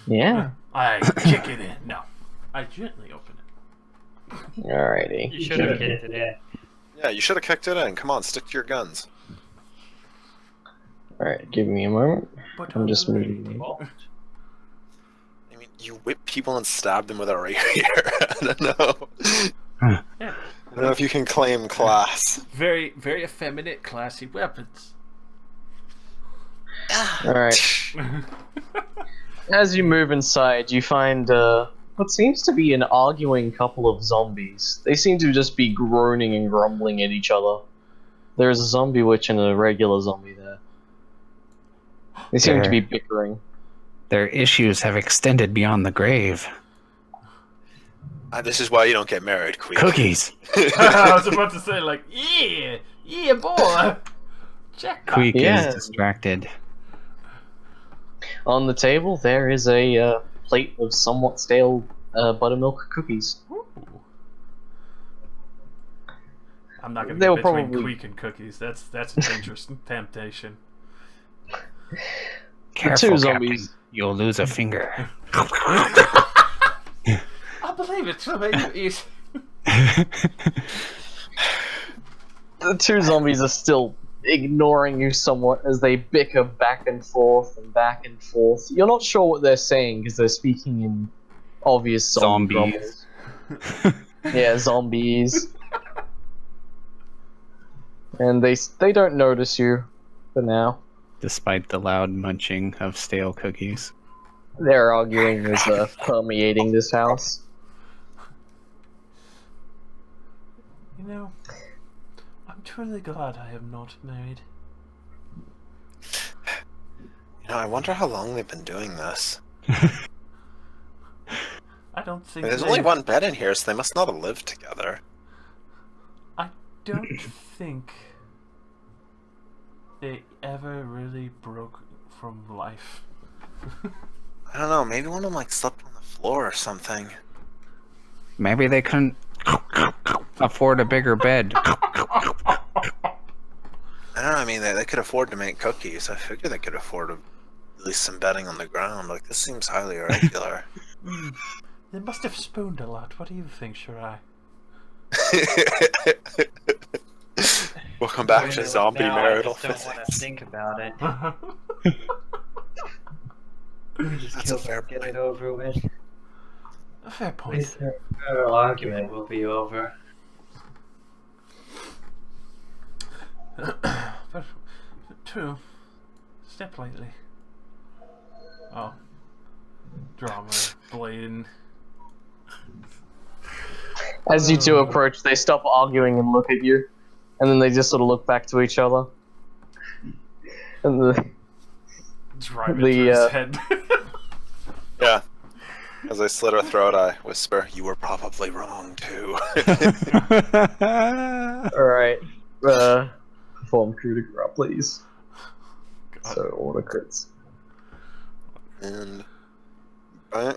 Yeah. I kick it in. No. I gently open it. Alrighty. You should have kicked it in. Yeah, you should have kicked it in. Come on, stick to your guns. Alright, give me a moment. But I'm just already. moving. I mean, you whip people and stab them with a rapier. I don't know. Yeah. I don't know if you can claim class. Very, very effeminate, classy weapons. Alright. As you move inside, you find what seems to be an arguing couple of zombies. They seem to just be groaning and grumbling at each other. There's a zombie witch and a regular zombie there. They seem to be bickering. Their issues have extended beyond the grave. This is why you don't get married, Queen. Cookies! I was about to say, like, yeah, boy. Check. Queek Yeah. is distracted. On the table, there is a plate of somewhat stale buttermilk cookies. Ooh. I'm not gonna They get were between probably- Queek and cookies. That's a dangerous temptation. Careful, two Captain. zombies. You'll lose a finger. I believe it. So maybe The 2 zombies are still ignoring you somewhat as they bicker back and forth and back and forth. You're not sure what they're saying because they're speaking in obvious zombie Zombies. grumbles. Yeah, zombies. And they don't notice you for now. Despite the loud munching of stale cookies. Their arguing is permeating this house. You know, I'm truly glad I am not married. You know, I wonder how long they've been doing this. I don't think There's they- only one bed in here, so they must not have lived together. I don't think they ever really broke from life. I don't know, maybe one of them like slept on the floor or something. Maybe they couldn't afford a bigger bed. I don't know, I mean, they could afford to make cookies. I figure they could afford at least some bedding on the ground. Like, this seems highly irregular. They must have spooned a lot. What do you think, Shirai? Welcome back to Really, zombie now marital I just don't want to physics. think about it. Just That's a kill fair it, get point. it over with. A fair At point. least their argument will be over. But true. Step lightly. Oh. Drama. Bladen. As you two approach, they stop arguing and look at you, and then they just sort of look back to each other. And Drive it The, through his head. Yeah. As I slit her throat, I whisper, "You were probably wrong, too." Alright, perform coup de grace, please. God. So, order crits. And... I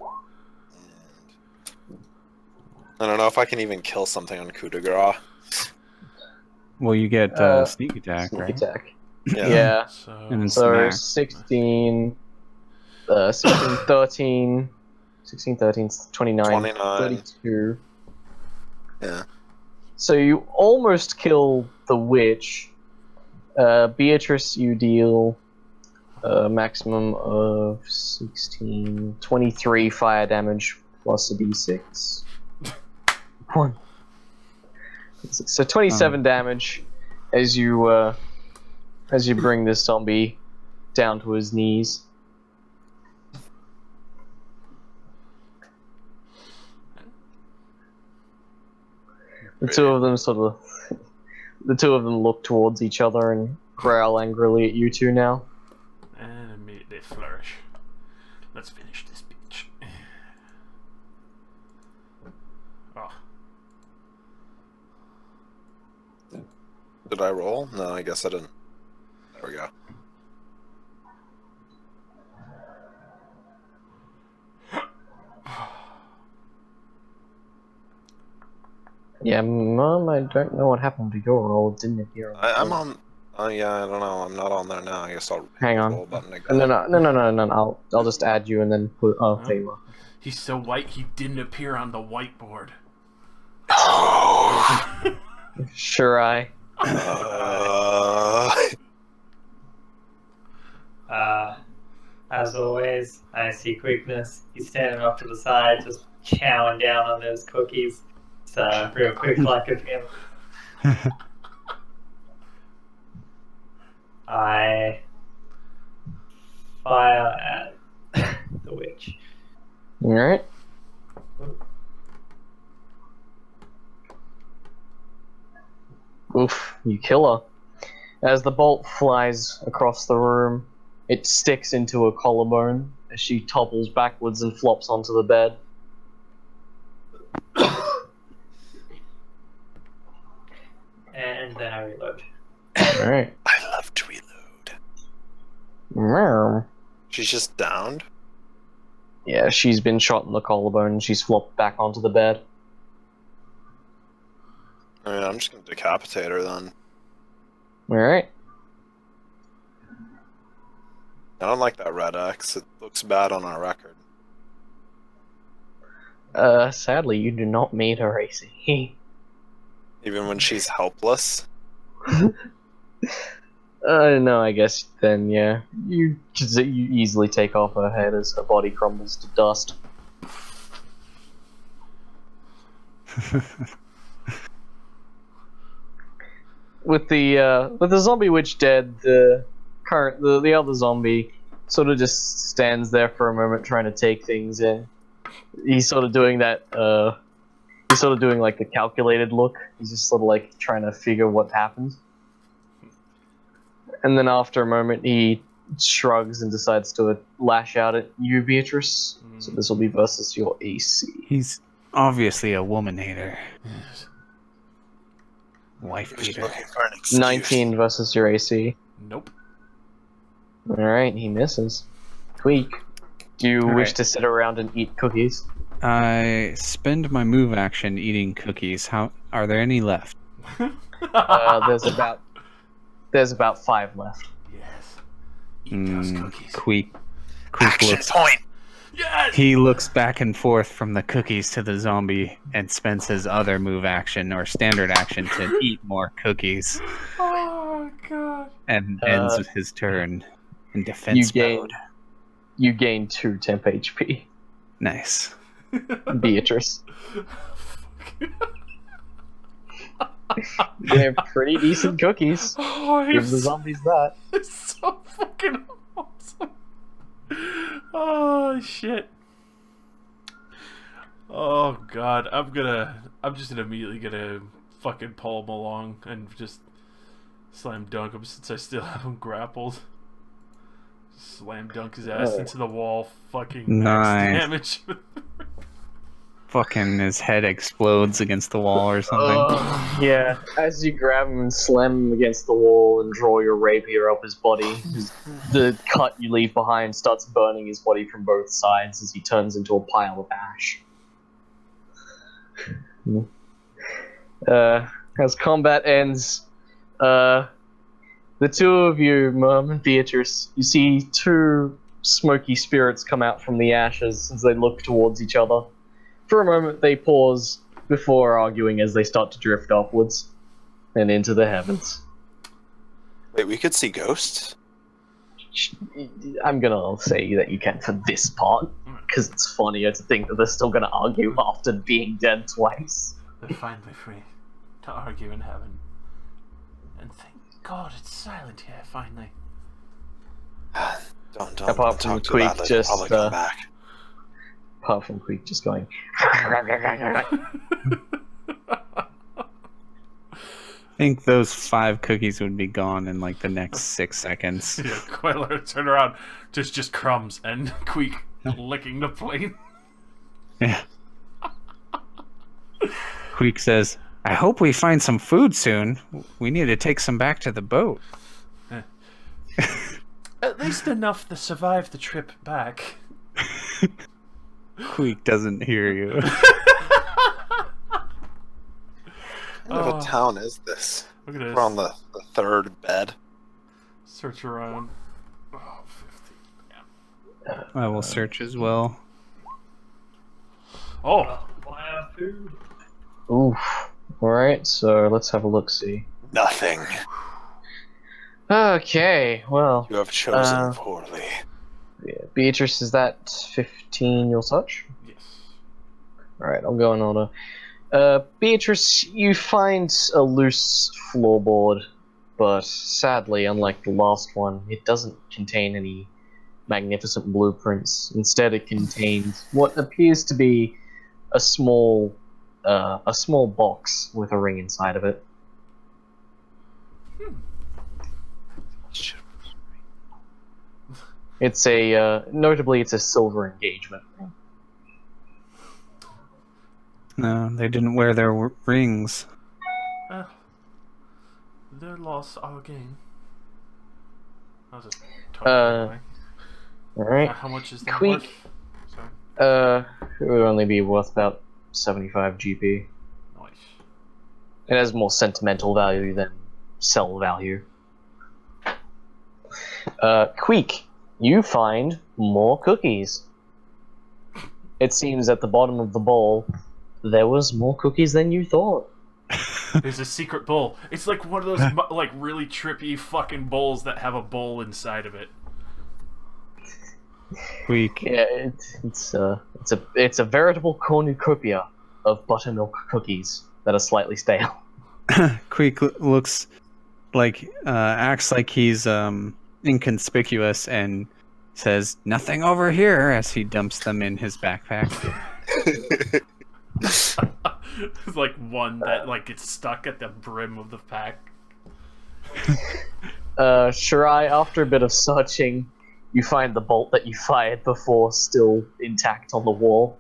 don't know if I can even kill something on coup de grace. Well, you get sneak attack, Sneak right? attack. Yeah. Yeah. And So, smack. 16, 13, 16, 13, 29, 29. 32. Yeah. So you almost kill the witch. Beatrice, you deal a maximum of 16, 23 fire damage plus a d6. 1. So 27 damage as you bring this zombie down to his knees. The two of them look towards each other and growl angrily at you two now. And immediately flourish. Let's finish this bitch. Oh. Did I roll? No, I guess I didn't. There we go. Yeah, Mom, I don't know what happened to your roll. Didn't appear. I'm on. Oh yeah, I don't know. I'm not on there now. I guess I'll Hang hit the on. roll button again. No. I'll just add you and then put. Oh, there you are. He's so white he didn't appear on the whiteboard. Oh. Sure, As always, I see Quickness. He's standing off to the side, just chowing down on those cookies. It's a real quick like of him. I fire at the witch. Alright. Oof, you kill her. As the bolt flies across the room, it sticks into her collarbone as she topples backwards and flops onto the bed. And then I reload. Alright. I love to reload. Meow. She's just downed. Yeah, she's been shot in the collarbone and she's flopped back onto the bed. I mean, I'm just gonna decapitate her then. Alright. I don't like that red X. It looks bad on our record. Sadly, you do not meet her AC. Even when she's helpless. No, I guess then, yeah. You easily take off her head as her body crumbles to dust. With the zombie witch dead, the other zombie sort of just stands there for a moment trying to take things in. He's sort of doing that, he's sort of doing like the calculated look. He's just sort of like trying to figure what happened. And then after a moment, he shrugs and decides to lash out at you, Beatrice. So this will be versus your AC. He's obviously a woman-hater. Yes. Wife Just beater. looking for an excuse. 19 versus your AC. Nope. Alright, he misses. Tweak. Do you wish Alright. to sit around and eat cookies? I spend my move action eating cookies. How are there any left? There's about 5 left. Yes. Eat those cookies. Quick Action looks. point. Yes! He looks back and forth from the cookies to the zombie and spends his other move action or standard action to eat more cookies Oh, God. and ends his turn in defense mode. You gain 2 temp HP. Nice. Beatrice. They're pretty decent cookies. Oh, Give the zombies that. It's so fucking awesome. Oh, shit. Oh, God. I'm just immediately gonna fucking pull him along and just slam dunk him since I still have him grappled. Slam dunk his ass into the wall. Fucking max Nice. damage. Fucking his head explodes against the wall or something. Yeah, as you grab him and slam him against the wall and draw your rapier up his body, the cut you leave behind starts burning his body from both sides as he turns into a pile of ash. As combat ends, the two of you, Mom and Beatrice, you see 2 smoky spirits come out from the ashes as they look towards each other. For a moment, they pause before arguing as they start to drift upwards and into the heavens. Wait, we could see ghosts? I'm gonna say that you can for this part, because it's funnier to think that they're still gonna argue after being dead twice. They're finally free. to argue in heaven. And thank God it's silent here, finally. Don't Apart from talk to Queek that. Let just, probably come back. Apart from Queek just going. I think those 5 cookies would be gone in like the next 6 seconds. Yeah, quite literally turn around, just crumbs and Queek licking the plate. Yeah. Queek says, I hope we find some food soon. We need to take some back to the boat. At least enough to survive the trip back. Queek doesn't hear you. What kind of a town is this? Look at this. We're on the 3rd bed. Search around. Oh, 50. I will search as well. Oh, Wow, food. Oof. Alright, so let's have a look-see. Nothing. Okay, well, You have chosen poorly. yeah, Beatrice, is that 15 your touch? yes. Alright, I'll go in order. Beatrice, you find a loose floorboard, but sadly, unlike the last one, it doesn't contain any magnificent blueprints. Instead, it contains what appears to be a small box with a ring inside of it. It's notably, it's a silver engagement ring. No, they didn't wear their rings. Their loss, our gain. That was a Uh, Alright. how much is that Queek. worth? Sorry. It would only be worth about 75 GP. Nice. It has more sentimental value than sell value. Queek, you find more cookies. It seems at the bottom of the bowl, there was more cookies than you thought. There's a secret bowl. It's like one of those like really trippy fucking bowls that have a bowl inside of it. Queek. Yeah, it's a veritable cornucopia of buttermilk cookies that are slightly stale. Queek looks like, acts like he's inconspicuous and says, nothing over here, as he dumps them in his backpack. It's like one that like gets stuck at the brim of the pack. Shirai, after a bit of searching, you find the bolt that you fired before still intact on the wall,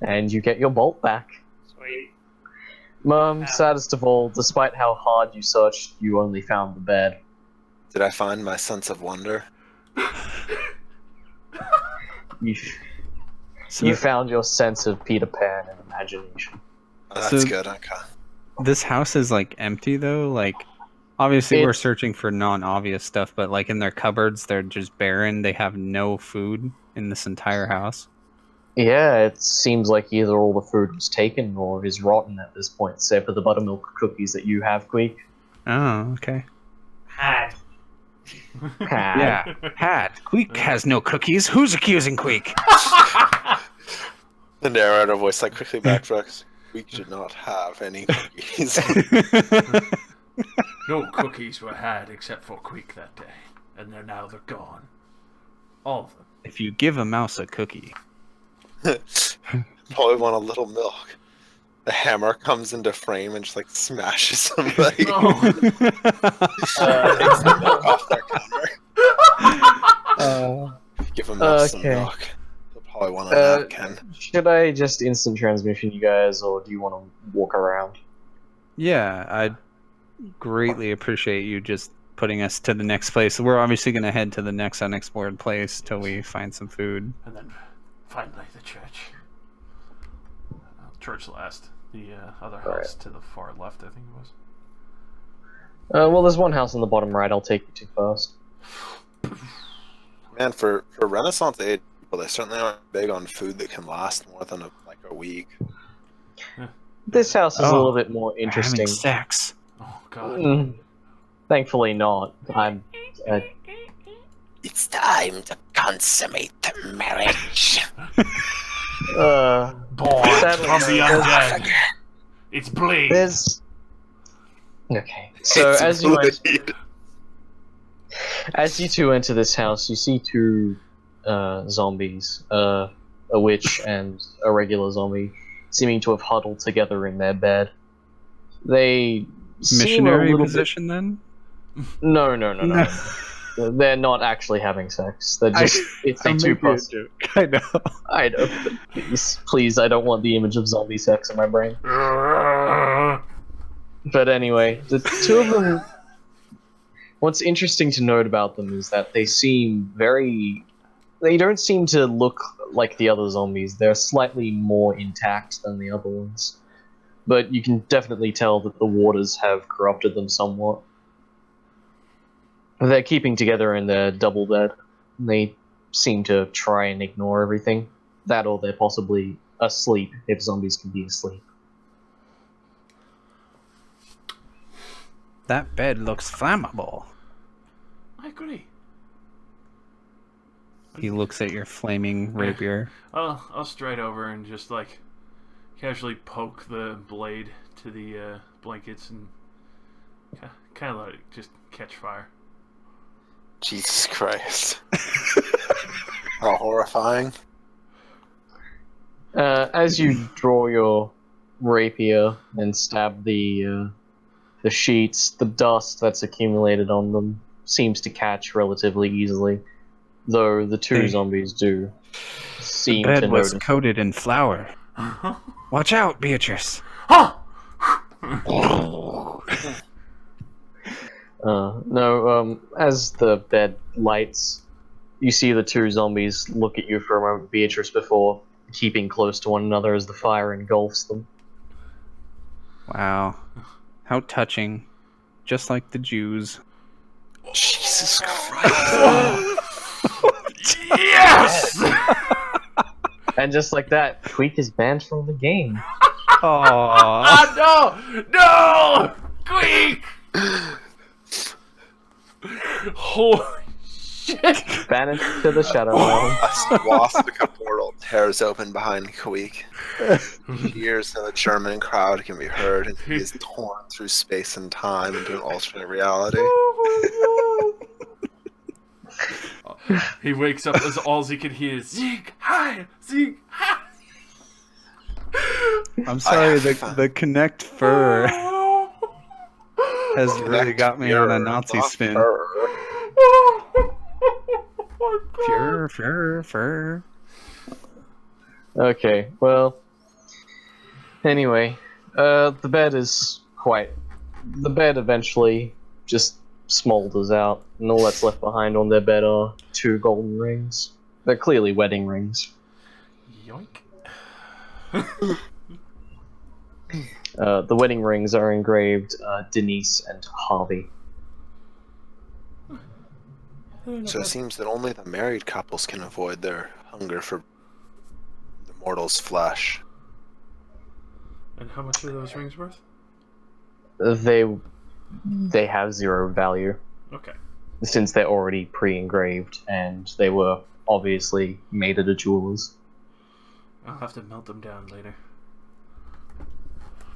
and you get your bolt back. Sweet. Saddest of all, despite how hard you searched, you only found the bed. Did I find my sense of wonder? You found your sense of Peter Pan and imagination. Oh, that's So- good. Okay. This house is like empty though. Like, obviously we're It's- searching for non-obvious stuff, but like in their cupboards, they're just barren. They have no food in this entire house. Yeah, it seems like either all the food was taken or is rotten at this point, except for the buttermilk cookies that you have, Queek. Oh, okay. Had. Yeah, had. Queek has no cookies. Who's accusing Queek? The narrator voice like quickly backtracks. We did not have any cookies. No cookies were had except for Queek that day, and they're gone. All of them. If you give a mouse a cookie. Probably want a little milk. The hammer comes into frame and just like smashes somebody. No. Takes the milk off their counter. Give him some Okay. milk. He'll probably want a napkin. Should I just instant transmission you guys, or do you want to walk around? Yeah, I'd greatly appreciate you just putting us to the next place. We're obviously going to head to the next unexplored place till we find some food. And then finally the church. Church last. The other house Alright. to the far left, I think it was. Well, there's one house on the bottom right I'll take you to first. Man, for Renaissance age people, they certainly aren't big on food that can last more than a week. This house is a Oh, little bit more We're interesting. having sex. Oh god. Thankfully not. I'm... It's time to consummate the marriage. Born Sadly, from the there's- undead. It's Blade. There's Okay. So It's as you bleed. as you two enter this house, you see two zombies, a witch and a regular zombie, seeming to have huddled together in their bed. They seem a Missionary little position then? bit. No. They're not actually having sex. They're just it's a I'm two making a plus. joke. I know. I know, but please, I don't want the image of zombie sex in my brain. But anyway, the two of them. What's interesting to note about them is that they seem very. They don't seem to look like the other zombies. They're slightly more intact than the other ones. But you can definitely tell that the waters have corrupted them somewhat. They're keeping together in their double bed. They seem to try and ignore everything. That or they're possibly asleep, if zombies can be asleep. That bed looks flammable. I agree. He looks at your flaming rapier. I'll straight over and just like casually poke the blade to the blankets and kind of let it just catch fire. Jesus Christ. How horrifying. As you draw your rapier and stab the sheets, the dust that's accumulated on them seems to catch relatively easily, though the two zombies do seem The to bed was notice. coated in flour. Watch out, Beatrice. No, as the bed lights, you see the two zombies look at you for a moment, Beatrice, before keeping close to one another as the fire engulfs them. Wow. How touching. Just like the Jews. Jesus Christ. Yes! And just like that, Tweak is banned from the game. Aww. No! Quick! Holy shit! Banned to the Shadow Realm. A swastika portal tears open behind Kawik. Cheers of the German crowd can be heard, and he is torn through space and time into an alternate reality. He wakes up as all he can hear is Sieg Heil! Sieg Heil! I'm sorry, have fun. the Connect Fur has really got me on a Nazi spin. Fur. Okay, well. Anyway, the bed eventually just smolders out, and all that's left behind on their bed are two golden rings. They're clearly wedding rings. Yoink. The wedding rings are engraved Denise and Harvey. So it seems that only the married couples can avoid their hunger for the mortal's flesh. And how much are those rings worth? They have zero value, Okay. since they're already pre-engraved, and they were obviously made at a jeweler's. I'll have to melt them down later.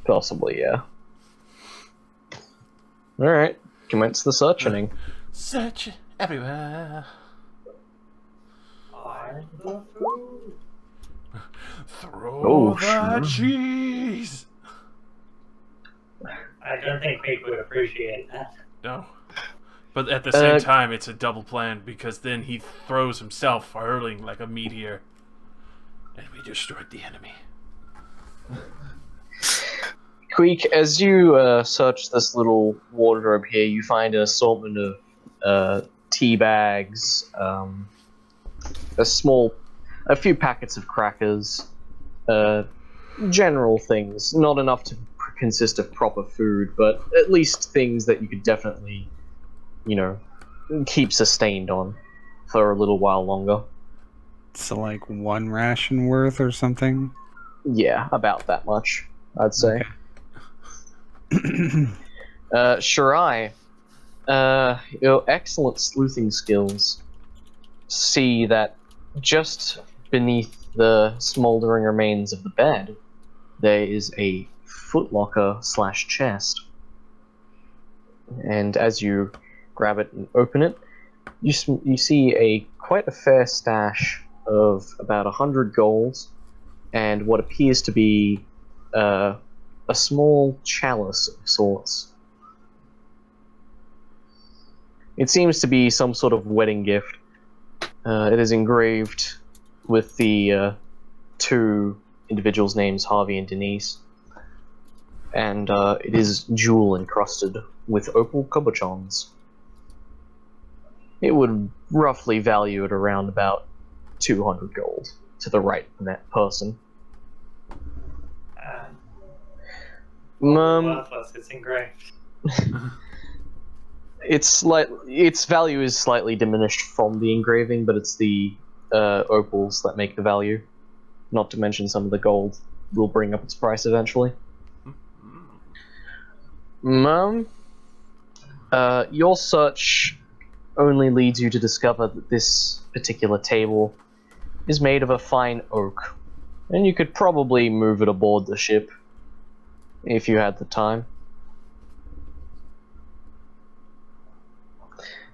Possibly, yeah. Alright, commence the searching. Search everywhere. Find the food. Throw Oh, the sure. cheese. I don't think Quake would appreciate that. No. But at the same time, it's a double plan because then he throws himself hurling like a meteor. And we destroyed the enemy. Queek, as you search this little wardrobe here, you find an assortment of tea bags, a few packets of crackers, general things. Not enough to consist of proper food, but at least things that you could definitely, keep sustained on for a little while longer. So like one ration worth or something? Yeah, about that much, I'd say. Shirai, your excellent sleuthing skills see that just beneath the smoldering remains of the bed, there is a footlocker / chest. and as you grab it and open it, you see quite a fair stash of about 100 gold and what appears to be a small chalice of sorts. It seems to be some sort of wedding gift. It is engraved with the two individuals' names, Harvey and Denise, and it is jewel encrusted with opal cabochons. It would roughly value it around about 200 gold to the right person. Worthless, it's engraved. Its value is slightly diminished from the engraving, but it's the opals that make the value. Not to mention some of the gold will bring up its price eventually. Your search only leads you to discover that this particular table is made of a fine oak, and you could probably move it aboard the ship if you had the time.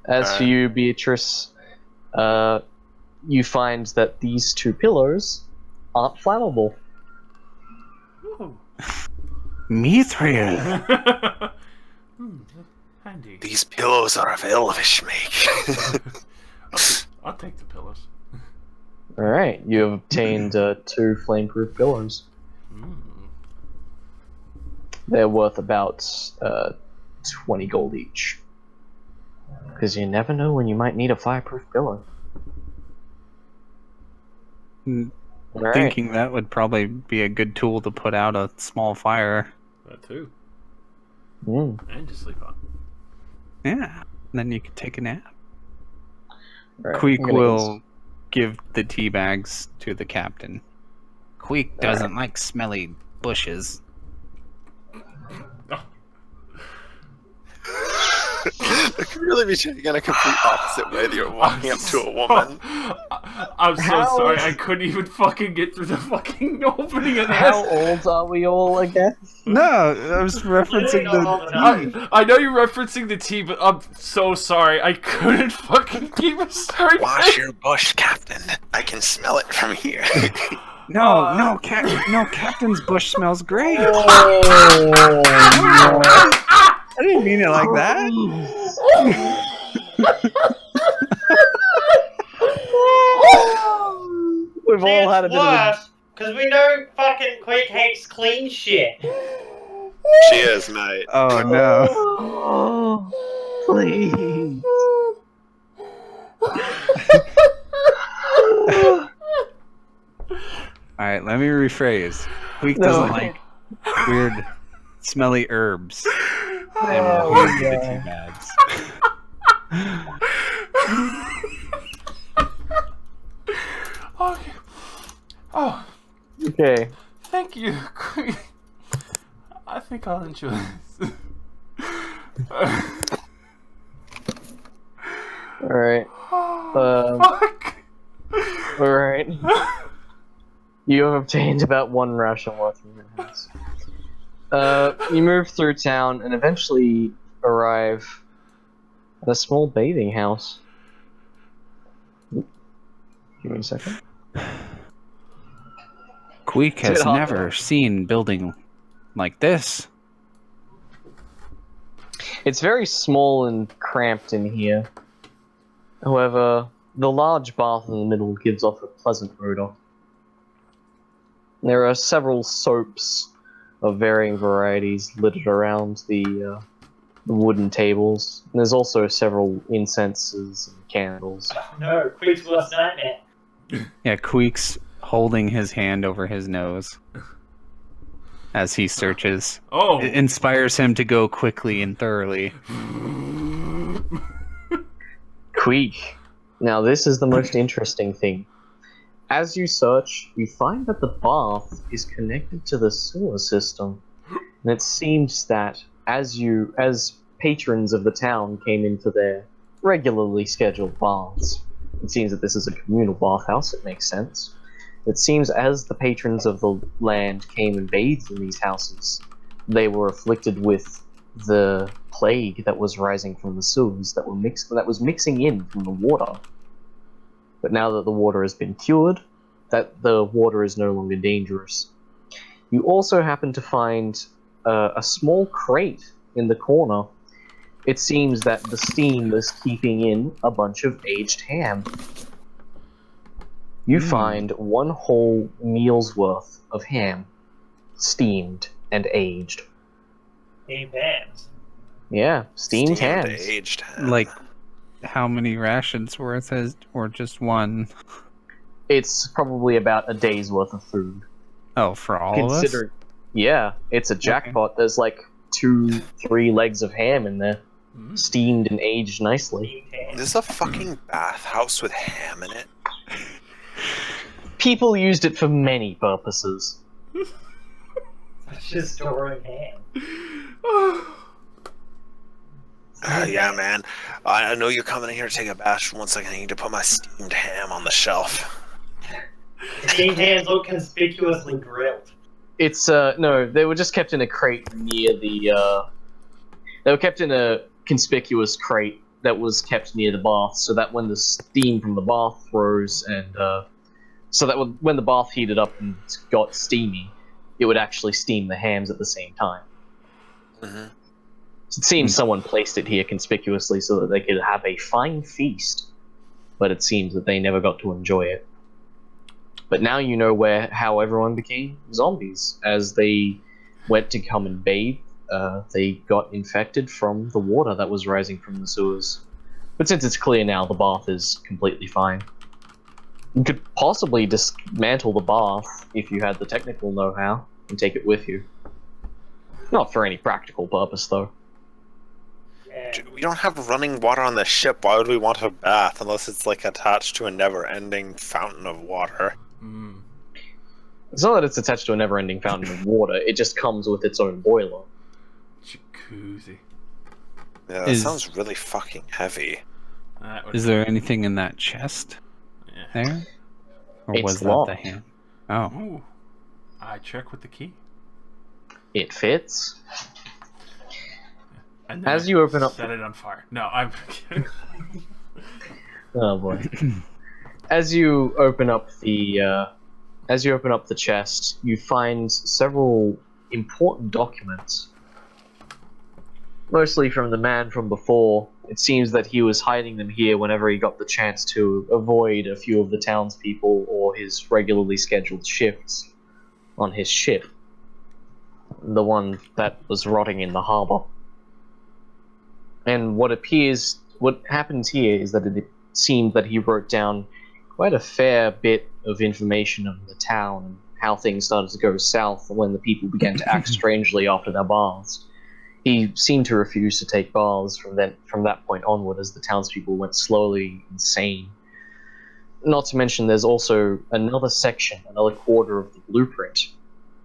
As for you, Beatrice, you find that these two pillows aren't flammable. Ooh. Mithril. Handy. These pillows are of elvish make. I'll take the pillows. Alright, you have obtained 2 flameproof pillows. They're worth about 20 gold each. Because you never know when you might need a fireproof pillow. Alright. Thinking that would probably be a good tool to put out a small fire. That too. Mm. And to sleep on. Yeah. Then you could take a nap. Alright, Queek I'm gonna will give the tea bags to the captain. Queek doesn't like smelly bushes. It could really be going a complete opposite way that you're walking up to a woman. I'm so sorry, I couldn't even fucking get through the fucking opening of this. How old are we all again? No, I was referencing the tea. I know you're referencing the tea, but I'm so sorry. I couldn't fucking keep a straight Wash face. your bush, Captain. I can smell it from here. No, Captain's bush smells great. I didn't mean it like that. We've all had a bit of a... because we know fucking Quake hates clean shit. She is, mate. Oh no. Oh, please. Alright, let me rephrase. Queek doesn't like weird, smelly herbs and weird tea bags. Okay. Oh, Okay. thank you, Queen. I think I'll enjoy this. Alright. Fuck. Alright. You have obtained about 1 ration worth from your house. You move through town and eventually arrive at a small bathing house. Give me a second. Queek has It's a bit hot, never though. seen building like this. It's very small and cramped in here. However, the large bath in the middle gives off a pleasant odor. There are several soaps of varying varieties littered around the wooden tables. And there's also several incenses and candles. No, Quake's worst nightmare. Yeah, Queek's holding his hand over his nose as he searches. Oh. It inspires him to go quickly and thoroughly. Queek. Now this is the most interesting thing. As you search, you find that the bath is connected to the sewer system. And it seems that as patrons of the town came in for their regularly scheduled baths, it seems that this is a communal bathhouse, it makes sense. It seems as the patrons of the land came and bathed in these houses, they were afflicted with the plague that was rising from the sewers that was mixing in from the water. But now that the water has been cured, that the water is no longer dangerous. You also happen to find a small crate in the corner. It seems that the steam is keeping in a bunch of aged ham. You find one whole meal's worth of ham, steamed and aged. Steamed hams. Yeah, steamed hams. aged ham. Like, how many rations worth is, or just one? It's probably about a day's worth of food. Oh, for all of us? Yeah, it's a jackpot. There's like 2-3 legs of ham in there, steamed and aged nicely. Steamed hams. This is a fucking bathhouse with ham in it. People used it for many purposes. Just storing ham. Yeah, man. I know you're coming in here to take a bath for 1 second. I need to put my steamed ham on the shelf. Steamed hams look conspicuously grilled. It's no, they were just kept in a crate near the they were kept in a conspicuous crate that was kept near the bath, so that when the steam from the bath rose and so that when the bath heated up and got steamy, it would actually steam the hams at the same time. Mm-hmm. It seems someone placed it here conspicuously so that they could have a fine feast, but it seems that they never got to enjoy it. But now you know how everyone became zombies. As they went to come and bathe, they got infected from the water that was rising from the sewers. But since it's clear now, the bath is completely fine. You could possibly dismantle the bath if you had the technical know-how and take it with you. Not for any practical purpose, though. We don't have running water on the ship. Why would we want a bath unless it's like attached to a never-ending fountain of water? It's not that it's attached to a never-ending fountain of water, it just comes with its own boiler. Jacuzzi. Yeah, that sounds really fucking heavy. Is there anything in that chest there? Or It's was locked. that the hand? Oh. Ooh. I check with the key. It fits. And then As you open up... set it on fire. No, I'm kidding. Oh boy. As you open up the chest, you find several important documents. Mostly from the man from before. It seems that he was hiding them here whenever he got the chance to avoid a few of the townspeople or his regularly scheduled shifts on his ship. The one that was rotting in the harbor. And what happens here is that it seemed that he wrote down quite a fair bit of information on the town and how things started to go south when the people began to act strangely after their baths. He seemed to refuse to take baths from that point onward as the townspeople went slowly insane. Not to mention there's also another section, another quarter of the blueprint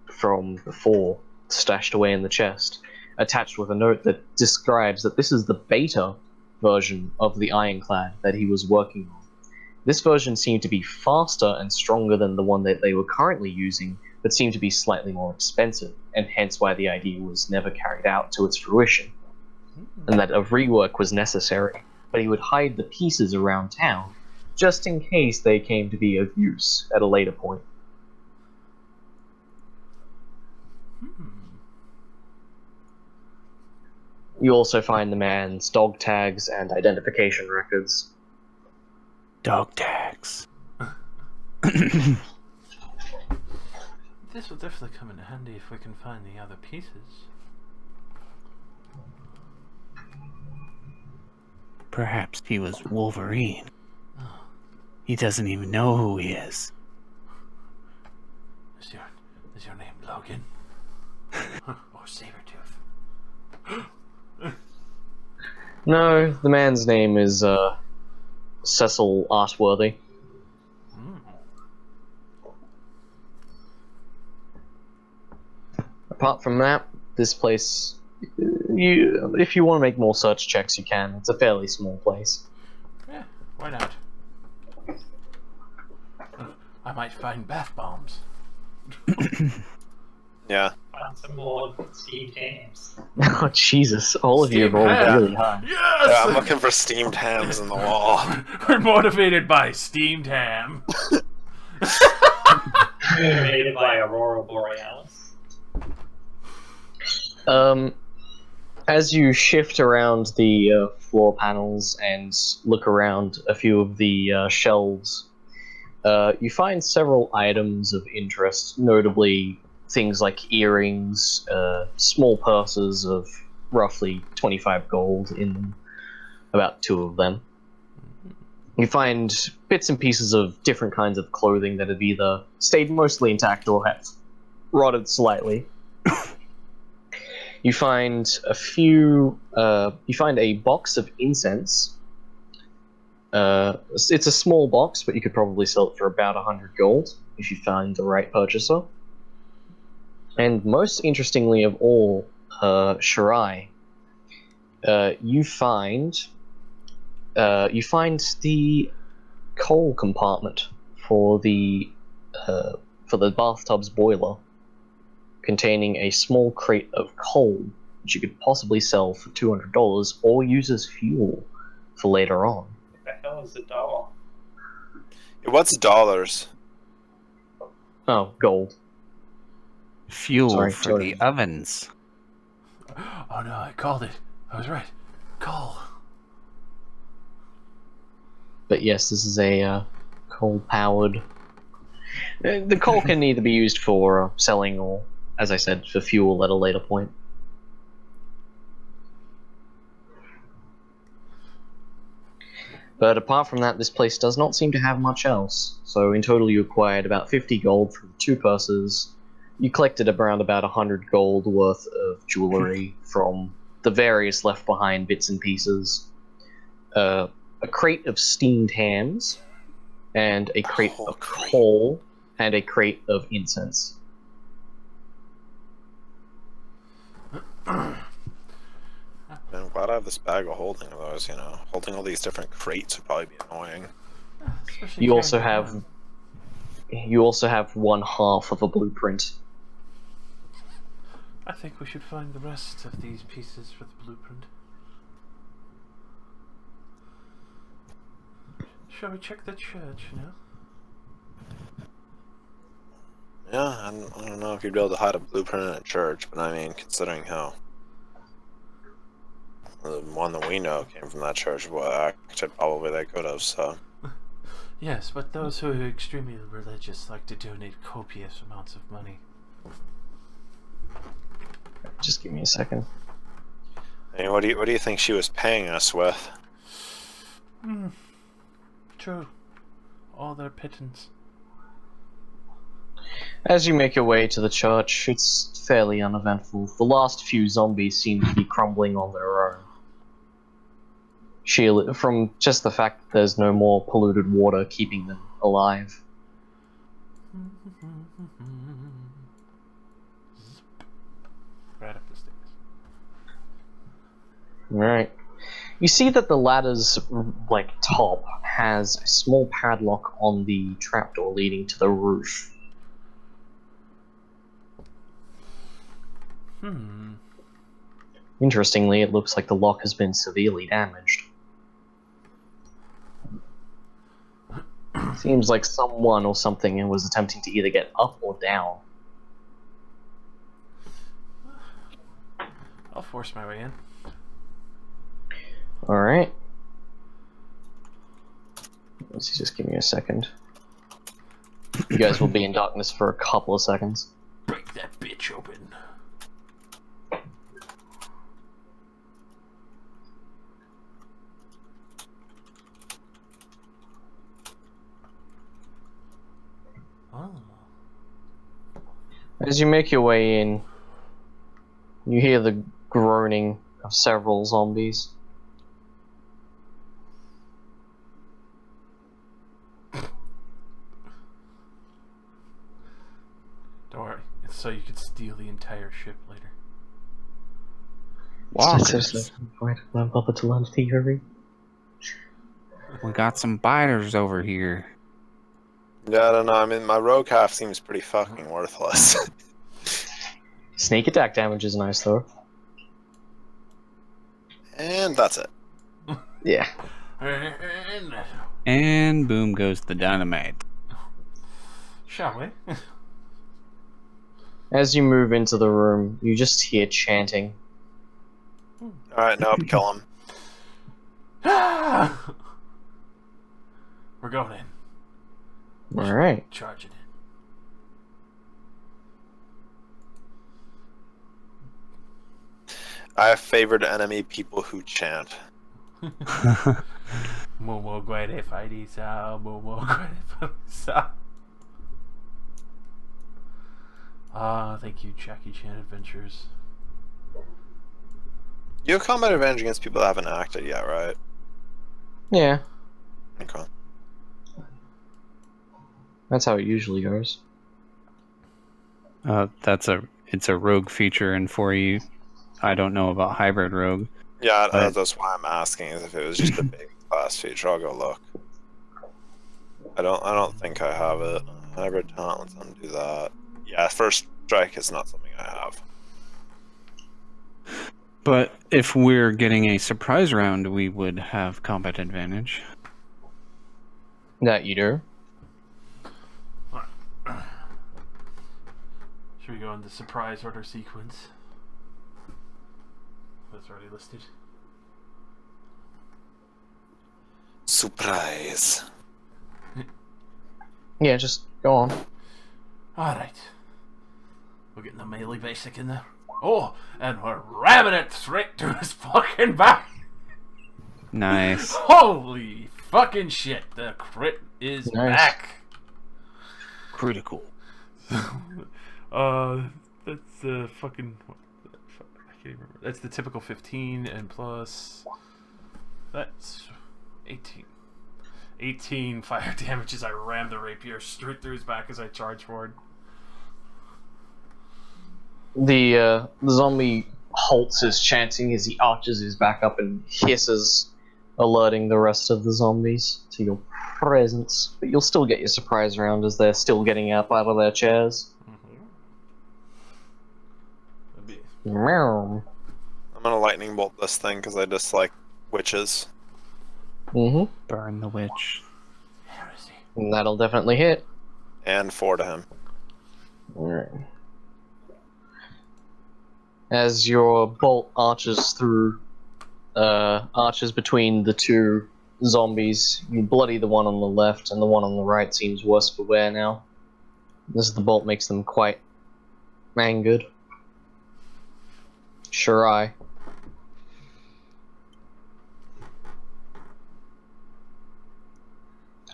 from before stashed away in the chest, attached with a note that describes that this is the beta version of the ironclad that he was working on. This version seemed to be faster and stronger than the one that they were currently using, but seemed to be slightly more expensive, and hence why the idea was never carried out to its fruition, and that a rework was necessary, but he would hide the pieces around town, just in case they came to be of use at a later point. You also find the man's dog tags and identification records. Dog tags. This will definitely come in handy if we can find the other pieces. Perhaps he was Wolverine. He doesn't even know who he is. Is your name Logan? Or Sabretooth? No, the man's name is Cecil Artworthy. Apart from that, this place, if you want to make more search checks, you can. It's a fairly small place. Yeah, why not? I might find bath bombs. Yeah. find some more steamed hams. Oh Jesus! All of you have Steamed rolled ham. really high. Yes! Yeah, I'm looking for steamed hams in the wall. We're motivated by steamed ham. Motivated by Aurora Borealis. As you shift around the floor panels and look around a few of the shelves, you find several items of interest, notably things like earrings, small purses of roughly 25 gold in them, about 2 of them. You find bits and pieces of different kinds of clothing that have either stayed mostly intact or have rotted slightly. You find you find a box of incense. It's a small box, but you could probably sell it for about 100 gold if you find the right purchaser. And most interestingly of all, Shirai, you find the coal compartment for the bathtub's boiler, containing a small crate of coal, which you could possibly sell for $200 or use as fuel for later on. What the hell is a dollar? What's dollars? Oh, gold. Fuel Sorry, for sorry. the ovens. Oh no, I called it. I was right. Coal. But yes, this is a coal-powered... The coal can either be used for selling or, as I said, for fuel at a later point. But apart from that, this place does not seem to have much else. So in total you acquired about 50 gold from 2 purses. You collected around about 100 gold worth of jewelry from the various left behind bits and pieces. A crate of steamed hams, and a crate of coal, and a crate of incense. I'm glad I have this bag of holding of those, you know. Holding all these different crates would probably be annoying. Especially You also carrying have around. 1/2 of a blueprint. I think we should find the rest of these pieces for the blueprint. Shall we check the church now? Yeah, I don't know if you'd be able to hide a blueprint in a church, but I mean, considering how the one that we know came from that church, well, actually, probably they could have, so. Yes, but those who are extremely religious like to donate copious amounts of money. Just give me a second. I mean, what do you think she was paying us with? True. All their pittance. As you make your way to the church, it's fairly uneventful. The last few zombies seem to be crumbling on their own. From just the fact that there's no more polluted water keeping them alive. Right up the stairs. Right. You see that the ladder's top has a small padlock on the trapdoor leading to the roof. Interestingly, it looks like the lock has been severely damaged. Seems like someone or something was attempting to either get up or down. I'll force my way in. Alright. Let's just give me a second. You guys will be in darkness for a couple of seconds. Break that bitch open. Oh. As you make your way in, you hear the groaning of several zombies. Don't worry, it's so you could steal the entire ship later. Walkers. I'm about to learn thievery. We got some biters over here. Yeah, I don't know. I mean, my rogue half seems pretty fucking worthless. Sneak attack damage is nice though. And that's it. Yeah. And boom goes the dynamite. Shall we? As you move into the room, you just hear chanting. Alright, nope, kill him. We're going in. Alright. Charge it I have favored enemy people who chant. in. Momo guide fighty sao. Momo guide fighty sao. Ah, thank you, Jackie Chan Adventures. You have combat advantage against people that haven't acted yet, right? Yeah, Okay. that's how it usually goes. It's a rogue feature in 4E. I don't know about hybrid rogue. Yeah, But- that's why I'm asking, is if it was just a big class feature. I'll go look. I don't think I have it. Hybrid talent, let's undo that. Yeah, first strike is not something I have. But if we're getting a surprise round, we would have combat advantage. That you do. Should we go in the surprise order sequence? That's already listed. Surprise. Yeah, just go on. Alright. We're getting the melee basic in there. Oh, and we're ramming it straight to his fucking back. Nice. Holy fucking shit. The crit is Nice. back. Critical. That's the fucking. I can't even remember. That's the typical 15 and plus. That's 18. 18 fire damage as I ram the rapier straight through his back as I charge forward. The zombie halts his chanting as he arches his back up and hisses, alerting the rest of the zombies to your presence. But you'll still get your surprise round as they're still getting up out of their chairs. That'd be- Meow. I'm gonna lightning bolt this thing because I dislike witches. Mm-hmm. Burn the witch. Heresy. And that'll definitely hit. And 4 to him. Alright. As your bolt arches between the two zombies, you bloody the one on the left, and the one on the right seems worse for wear now. As the bolt makes them quite angered. Shirai.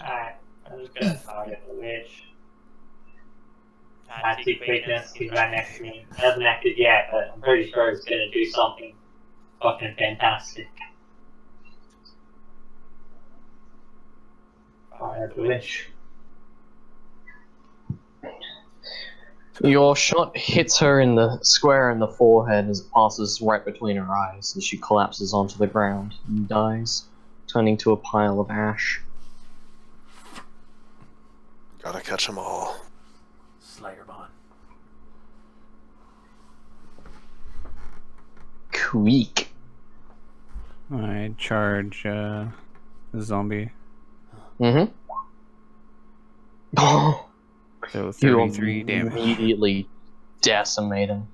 Alright, I'm just gonna target the witch. I see quickness, he's right next to me. He hasn't acted yet, but I'm pretty sure he's gonna do something fucking fantastic. Fire at the witch. Your shot hits her in the square in the forehead as it passes right between her eyes as she collapses onto the ground and dies, turning to a pile of ash. Gotta catch them all. Slayer Bond. Queek. I charge the zombie. Mm-hmm. Oh, So you 33 damage. immediately decimate him.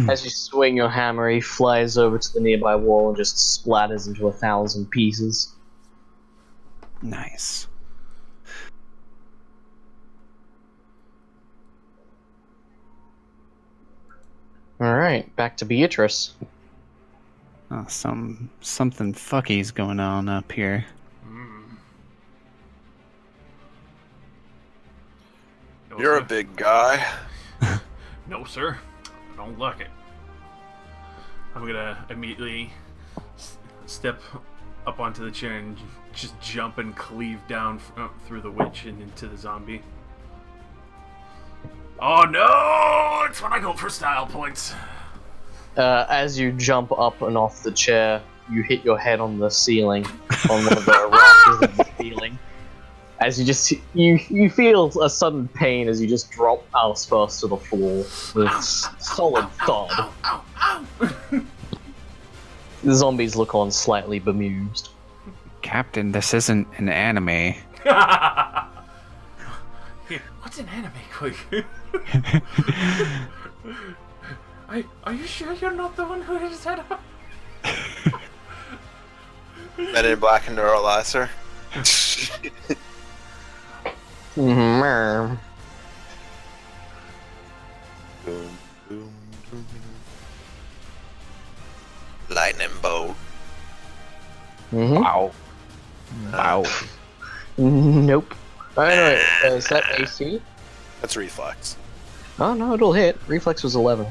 As you swing your hammer, he flies over to the nearby wall and just splatters into 1,000 pieces. Nice. Alright, back to Beatrice. Oh, something fucky's going on up here. No, You're a sir. big guy. No, sir. I don't like it. I'm gonna immediately step up onto the chair and just jump and cleave down through the witch and into the zombie. Oh no! It's when I go for style points. As you jump up and off the chair, you hit your head on the ceiling, on one of the rafters of the ceiling. As you feel a sudden pain as you just drop Alice first to the floor with a solid thud. Ow, ow, ow. The zombies look on slightly bemused. Captain, this isn't an anime. Here, what's an anime, quick? Are you sure you're not the one who hit his head up? Men in Black and Neuralizer. Mm-hmm. Boom, boom, boom. Lightning bolt. Mm-hmm. Wow. Wow. Nope. Oh, no, is that AC? That's reflex. Oh no, it'll hit. Reflex was 11.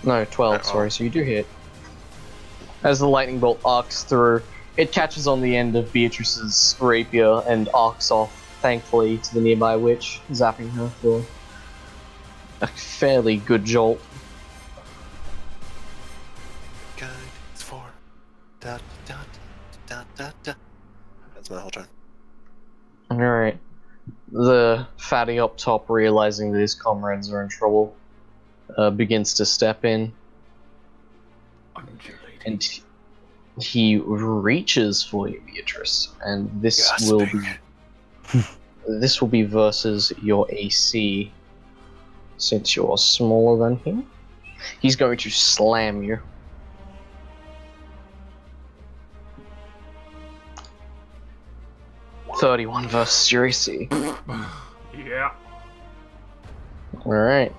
No, 12, Oh. sorry, so you do hit. As the lightning bolt arcs through, it catches on the end of Beatrice's rapier and arcs off, thankfully, to the nearby witch, zapping her for a fairly good jolt. Guide is for. Da, da, da, da, da. That's my whole turn. Alright. The fatty up top, realizing that his comrades are in trouble, begins to step in, and he reaches for you, Beatrice, and this will be versus your AC, since you're smaller than him. He's going to slam you. .31 versus your AC. Yeah. Alright.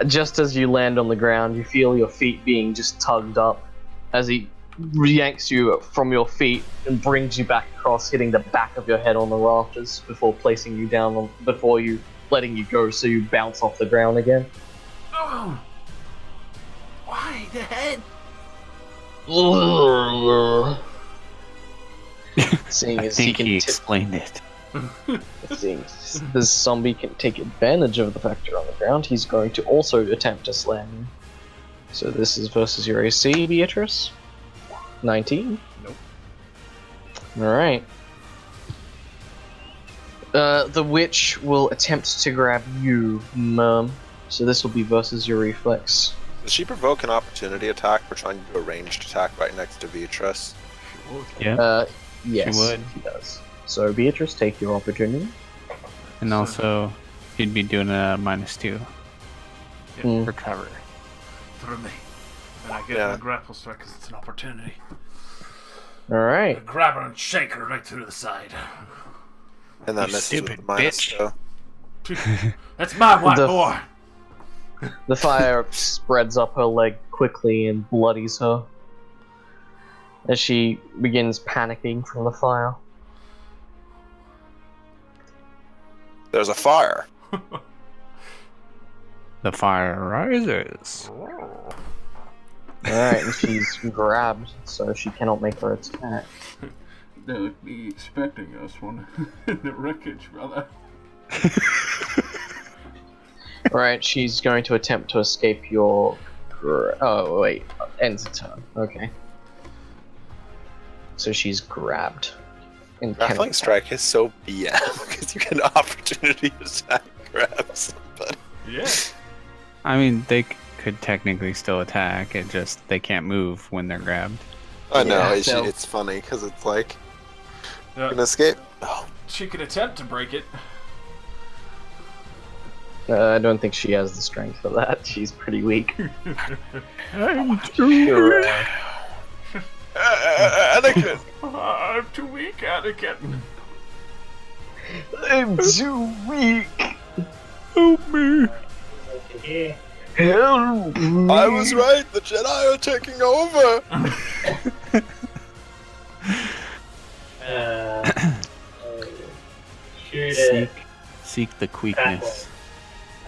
Just as you land on the ground, you feel your feet being just tugged up as he yanks you from your feet and brings you back across, hitting the back of your head on the rafters before placing you down before you letting you go, so you bounce off the ground again. Oh. Why the head? Seeing I as he think can he explained it. seeing as this zombie can take advantage of the fact you're on the ground, he's going to also attempt to slam you. So this is versus your AC, Beatrice. 19. Nope. Alright. The witch will attempt to grab you, Mum. So this will be versus your reflex. Does she provoke an opportunity attack for trying to do a ranged attack right next to Beatrice? Yeah. Yes, would. he does. So Beatrice, take your opportunity. And also, he'd be doing a -2 Mm. for cover. Through me. And I get Yeah. my grapple strike because it's an opportunity. Alright. Grab her and shake her right through the side. And that You misses with stupid a minus, bitch. so. That's my white The- boy. The fire spreads up her leg quickly and bloodies her as she begins panicking from the fire. There's a fire. The fire rises. Alright, and she's grabbed, so she cannot make her attack. They'll be expecting us one in the wreckage, brother. Alright, she's going to attempt to escape your... Oh, wait. Ends the turn. Okay. So she's grabbed. And cannot Grappling attack. strike is so BM because you get an opportunity to attack grabs. But Yeah. I mean, they could technically still attack. It just they can't move when they're grabbed. I know Yeah, it's, so- it's funny because it's like Yeah. an escape. Oh, She could attempt to break it. I don't think she has the strength for that. She's pretty weak. Anakin. I'm too weak, Anakin. I'm too weak. Help me! Yeah. Help me. I was right. The Jedi are taking over. Shoot Seek, it. seek the quickness.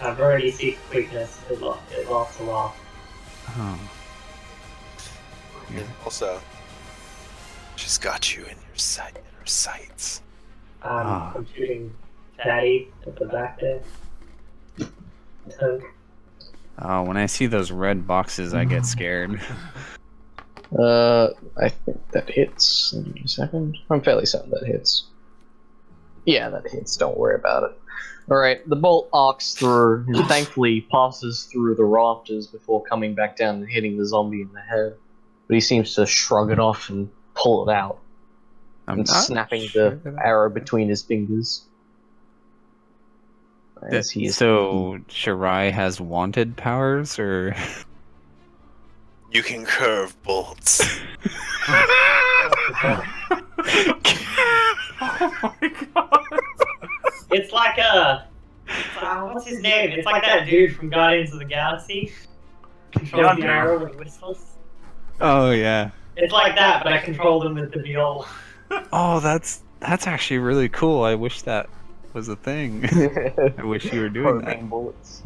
I've already seen quickness. It lost a lot. Oh. And also, she's got you in your sight, in her sights. Ah. I'm shooting Daddy at the back there. Tunk. Oh, when I see those red boxes, I get scared. I think that hits. Give me a second. I'm fairly certain that hits. Yeah, that hits. Don't worry about it. Alright, the bolt arcs through and thankfully passes through the rafters before coming back down and hitting the zombie in the head. But he seems to shrug it off and pull it out, I'm and not snapping sure the that- arrow between his fingers. As he is So Shirai has wanted powers, or You can curve bolts. Oh my god. It's like a. What's his name? It's like that dude from Guardians of the Galaxy. Controls the arrow with whistles. oh yeah, It's like that, but I control them with the viola. oh that's actually really cool. I wish that was a thing. I wish you were doing that. propane bullets.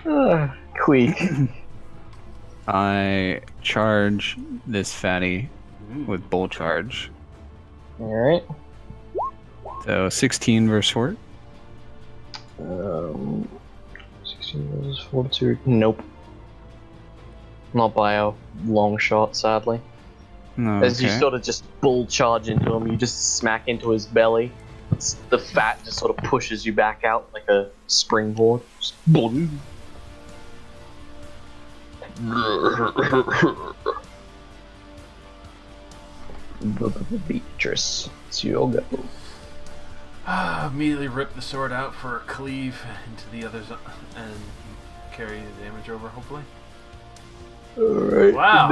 Yeah. Queek. I charge this fatty Ooh. with bull charge. Alright. So 16 versus fort. 16 versus fortitude. Nope. Not by a long shot, sadly. No, As you okay. sort of just bull charge into him, you just smack into his belly. The fat just sort of pushes you back out like a springboard. Just boom. Beatrice, it's your go. Immediately rip the sword out for a cleave into the others and carry the damage over, hopefully. Alright. Wow.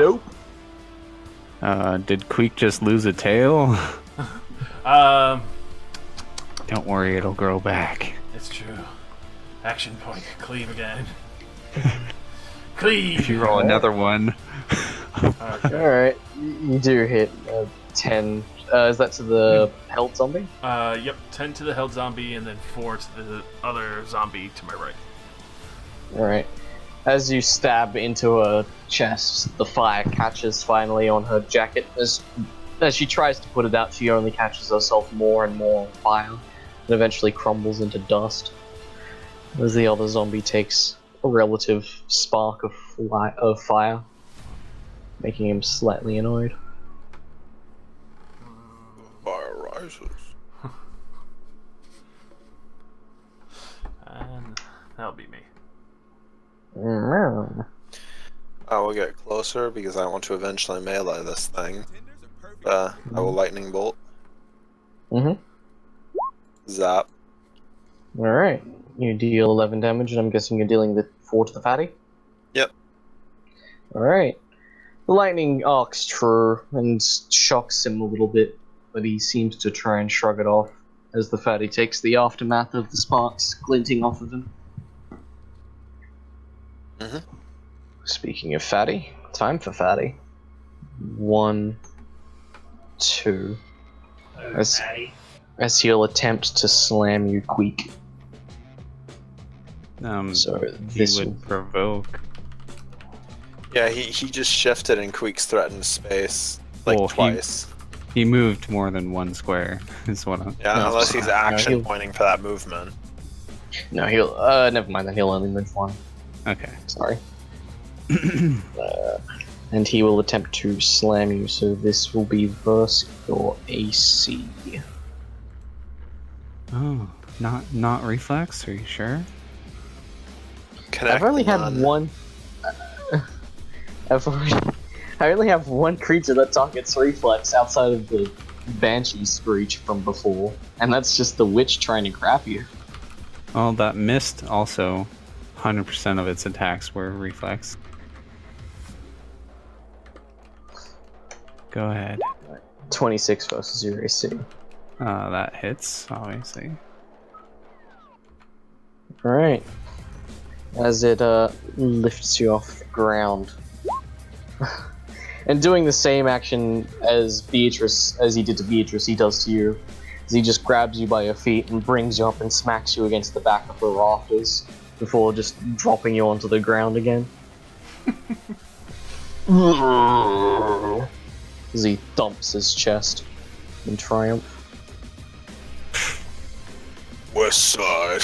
Nope. Did Queek just lose a tail? Um, Don't worry, it'll grow back. it's true. Action point. Cleave again. Cleave! If you roll another one. Okay. Alright. You do hit 10. Is that to the health zombie? Yep. 10 to the held zombie and then 4 to the other zombie to my right. Alright. As you stab into her chest, the fire catches finally on her jacket. As she tries to put it out, she only catches herself more and more on fire, and eventually crumbles into dust. As the other zombie takes a relative spark of fire, making him slightly annoyed. Fire rises. And that'll be me. I will get closer because I want to eventually melee this thing. I will lightning bolt. Mm-hmm. Zap. Alright. You deal 11 damage, and I'm guessing you're dealing the 4 to the fatty? Yep. Alright. The lightning arcs true and shocks him a little bit, but he seems to try and shrug it off as the fatty takes the aftermath of the sparks glinting off of him. Mhm. Speaking of fatty, time for fatty. 1, 2. As- As he'll attempt to slam you, Queek. So He this would provoke. Yeah, he just shifted and Queek's threatened space like Well, he- twice. He moved more than one square, is what I'm. Yeah, No, unless he's action he'll- pointing for that movement. No, he'll. Never mind. Then he'll only move 1. Okay. Sorry. And he will attempt to slam you. So this will be versus your AC. Oh, not reflex? Are you sure? Connect I've only had none. one. I only have one creature that targets reflex outside of the Banshee Screech from before, and that's just the witch trying to grab you. Well, that missed also. 100% of its attacks were reflex. Go ahead. 26 versus your AC. That hits, obviously. Alright. As it lifts you off the ground. And doing the same action as Beatrice, as he did to Beatrice, he does to you. As he just grabs you by your feet and brings you up and smacks you against the back of the rafters before just dropping you onto the ground again. As he thumps his chest in triumph. West side.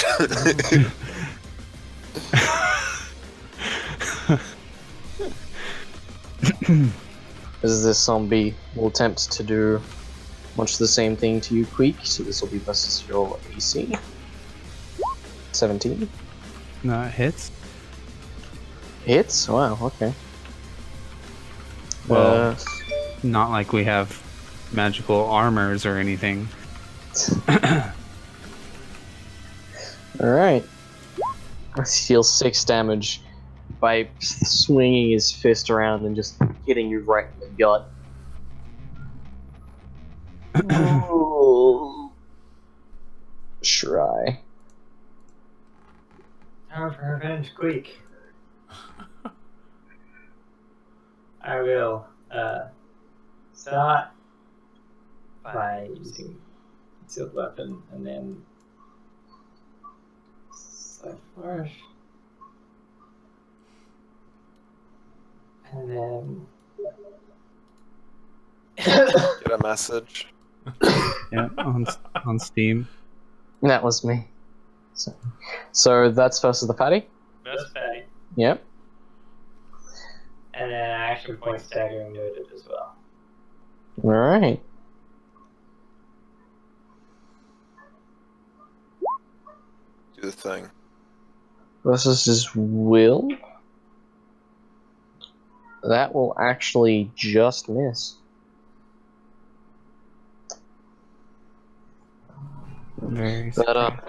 As this zombie will attempt to do much the same thing to you, Queek. So this will be versus your AC. 17. No, it hits. Hits? Wow, okay. Well, not like we have magical armors or anything. Alright. Deals 6 damage by swinging his fist around and just hitting you right in the gut. Ooh. Shry. Time for revenge, quick. I will start by using concealed weapon and then flourish. And then Get a message. Yeah, on Steam. That was me. So that's versus the fatty? that's fatty. Yep. And then action point staggering noted as well. Alright. Do the thing. Versus his will. That will actually just miss. Very But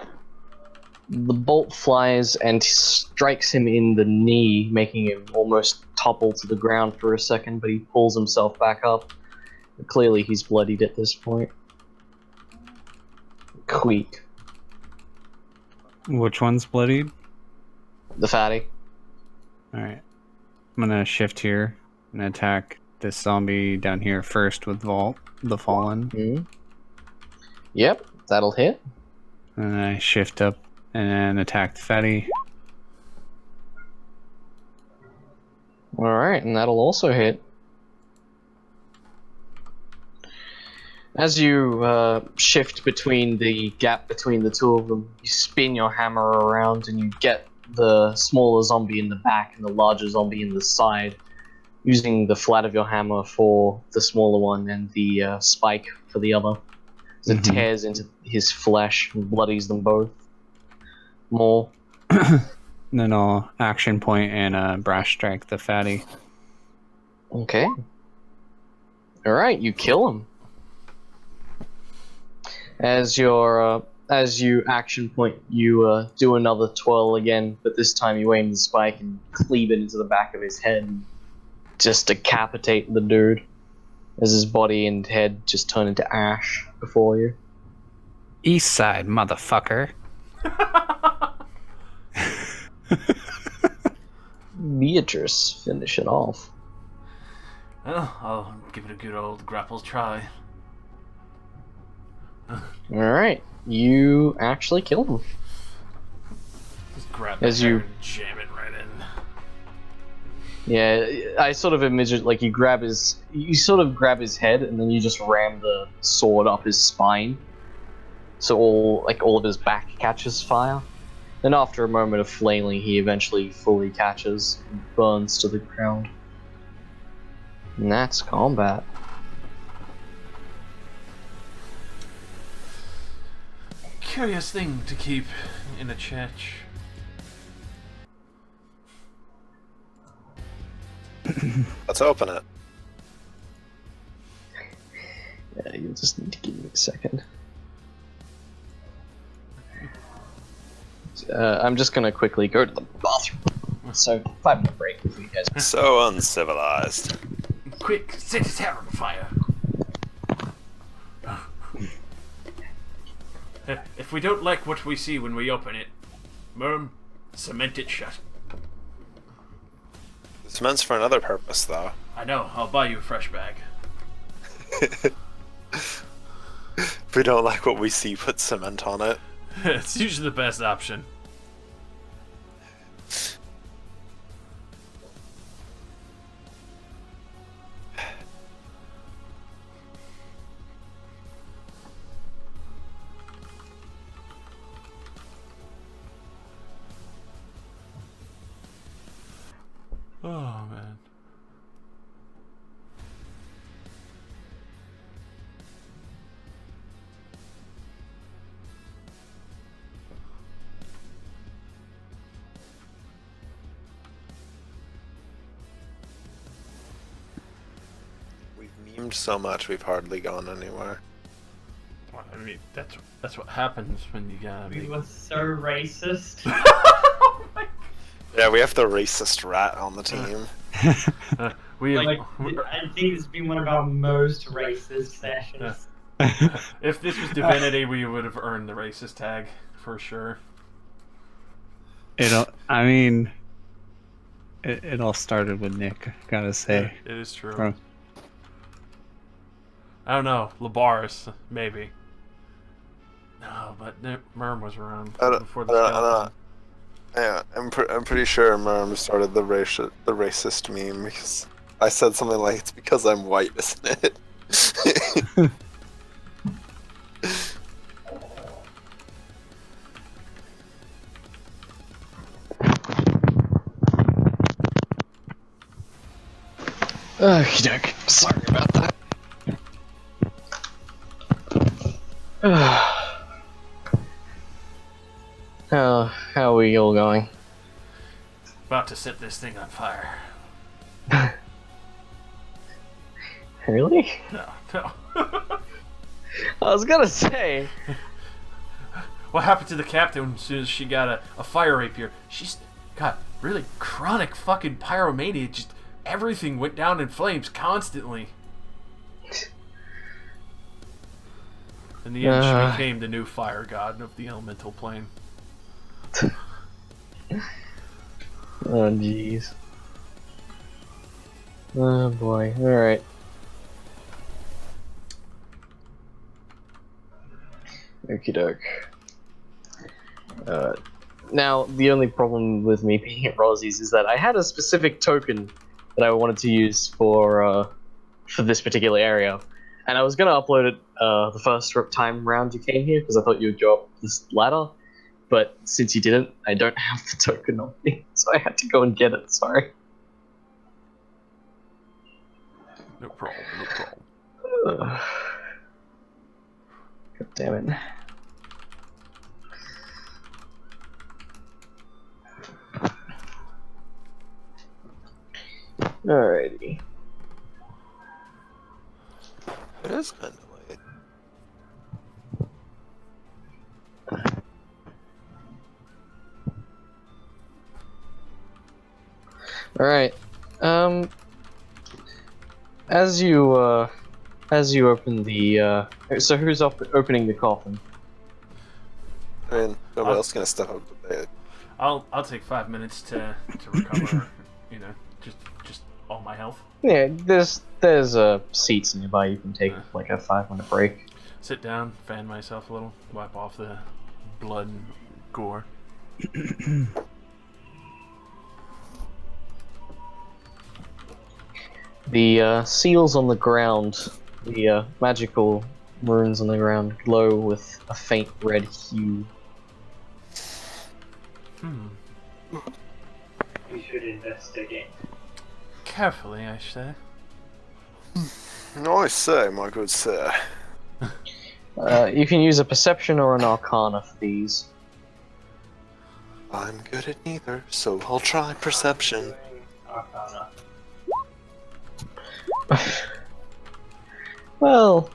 the bolt flies and strikes him in the knee, making him almost topple to the ground for a second, but he pulls himself back up. Clearly he's bloodied at this point. Queek. Which one's bloodied? The fatty. Alright. I'm gonna shift here and attack this zombie down here first with Vault, the Fallen. Mm-hmm. Yep, that'll hit. And I shift up and attack the fatty. Alright, and that'll also hit. As you shift between the gap between the two of them, you spin your hammer around and you get the smaller zombie in the back and the larger zombie in the side, using the flat of your hammer for the smaller one and the spike for the other. As it tears into his flesh and bloodies them both more. Then I'll action point and brass strike the fatty. Okay. Alright, you kill him. As you action point, you do another twirl again, but this time you aim the spike and cleave it into the back of his head and just decapitate the dude as his body and head just turn into ash before you. East side, motherfucker. Beatrice, finish it off. Well, I'll give it a good old grapple try. Alright, you actually killed him. Just grab As the hair you- and jam it right in. Yeah, I sort of imagine like you sort of grab his head and then you just ram the sword up his spine, so all of his back catches fire. Then after a moment of flailing, he eventually fully catches and burns to the ground. And that's combat. Curious thing to keep in a church. Let's open it. Yeah, you'll just need to give me a second. I'm just gonna quickly go to the bathroom. So, 5-minute break for you guys. So uncivilized. Quick, set his hair on fire. If we don't like what we see when we open it, Merm, cement it shut. Cement's for another purpose, though. I know, I'll buy you a fresh bag. If we don't like what we see, put cement on it. It's usually the best option. Oh man. memed so much we've hardly gone anywhere. Well, I mean, that's what happens when you gotta We make... were so racist. Yeah, we have the racist rat on the team. we Like, I think it's been one of our most racist sessions. if this was Divinity, we would have earned the racist tag for sure. It all started with Nick, gotta say. It is true. Bro. I don't know, Labaris, maybe. No, but Merm was around before the skeleton. Yeah, I'm pretty sure Merm started the racist meme because I said something like, "It's because I'm white, isn't it?" Okie doke. Sorry about that. How are we all going? About to set this thing on fire. Really? No. I was gonna say. What happened to the captain as soon as she got a fire rapier? She's got really chronic fucking pyromania. Just everything went down in flames constantly. In the end, she became the new fire god of the elemental plane. Oh jeez. Oh boy. Alright. Okie doke. Now, the only problem with me being at Rosie's is that I had a specific token that I wanted to use for this particular area. And I was going to upload it the first time round you came here, because I thought you would go up this ladder. But since you didn't, I don't have the token on me, so I had to go and get it, sorry. No problem, no problem. God damn it. Alrighty. It is kind of late. Alright. As you open the so who's opening the coffin? I mean, nobody else gonna step up to bed. I'll take 5 minutes to recover. You know, just all my health. Yeah, there's seats nearby. You can take like a 5-minute break. Sit down, fan myself a little, wipe off the blood and gore. The seals on the ground, the magical runes on the ground, glow with a faint red hue. We should investigate. Carefully, I say. No, I say, my good sir. You can use a perception or an arcana for these. I'm good at neither, so I'll try perception. Arcana. Well,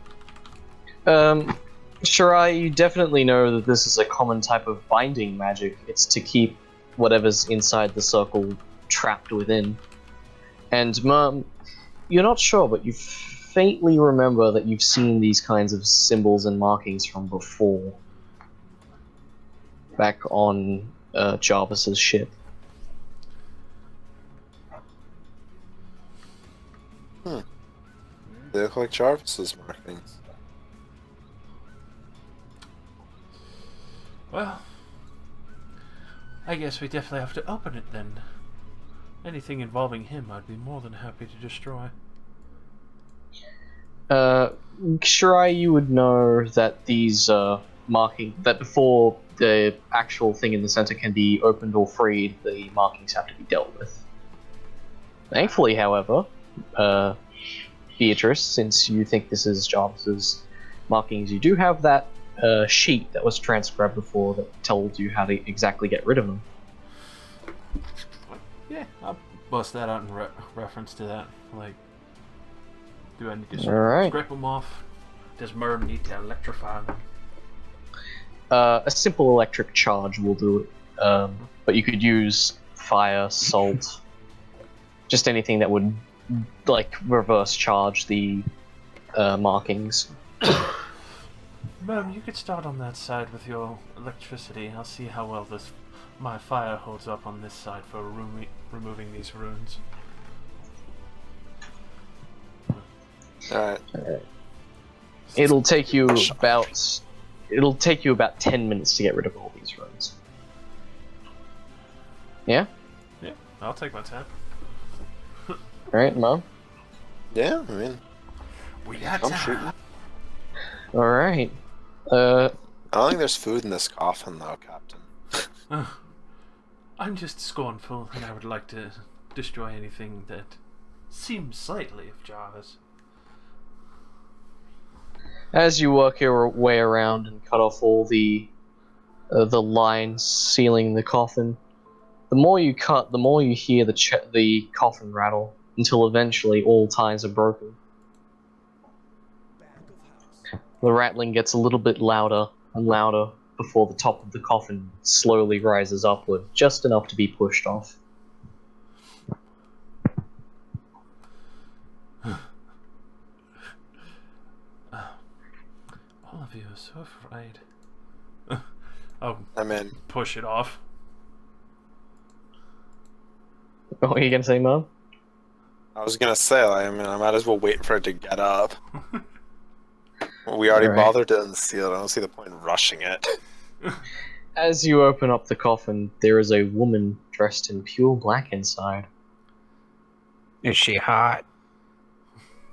Shirai, you definitely know that this is a common type of binding magic. It's to keep whatever's inside the circle trapped within. And Mom, you're not sure, but you faintly remember that you've seen these kinds of symbols and markings from before. Back on Jarvis's ship. They look like Jarvis's markings. Well, I guess we definitely have to open it then. Anything involving him, I'd be more than happy to destroy. Shirai, you would know that these that before the actual thing in the center can be opened or freed, the markings have to be dealt with. Thankfully, however, Beatrice, since you think this is Jarvis's markings, you do have that sheet that was transcribed before that told you how to exactly get rid of them. Yeah, I'll bust that out in reference to that. Like, Do I need to Alright. scrape them off? Does Merm need to electrify them? A simple electric charge will do it. But you could use fire, salt, just anything that would, like, reverse charge the markings. Merm, you could start on that side with your electricity. I'll see how well my fire holds up on this side for removing these runes. Alright. It'll take you about 10 minutes to get rid of all these runes. Yeah? Yeah, I'll take my time. Alright, Mom? Yeah, I mean, We got I'm time. shooting. Alright. I don't think there's food in this coffin, though, Captain. I'm just scornful, and I would like to destroy anything that seems slightly of Jarvis. As you work your way around and cut off all the lines sealing the coffin, the more you cut, the more you hear the coffin rattle, until eventually all ties are broken. The rattling gets a little bit louder and louder before the top of the coffin slowly rises upward, just enough to be pushed off. All of you are so afraid. I'll I'm in. push it off. What are you gonna say, Mom? I was gonna say, I mean, I might as well wait for it to get up. We already Alright. bothered to unseal it. I don't see the point in rushing it. As you open up the coffin, there is a woman dressed in pure black inside. Is she hot?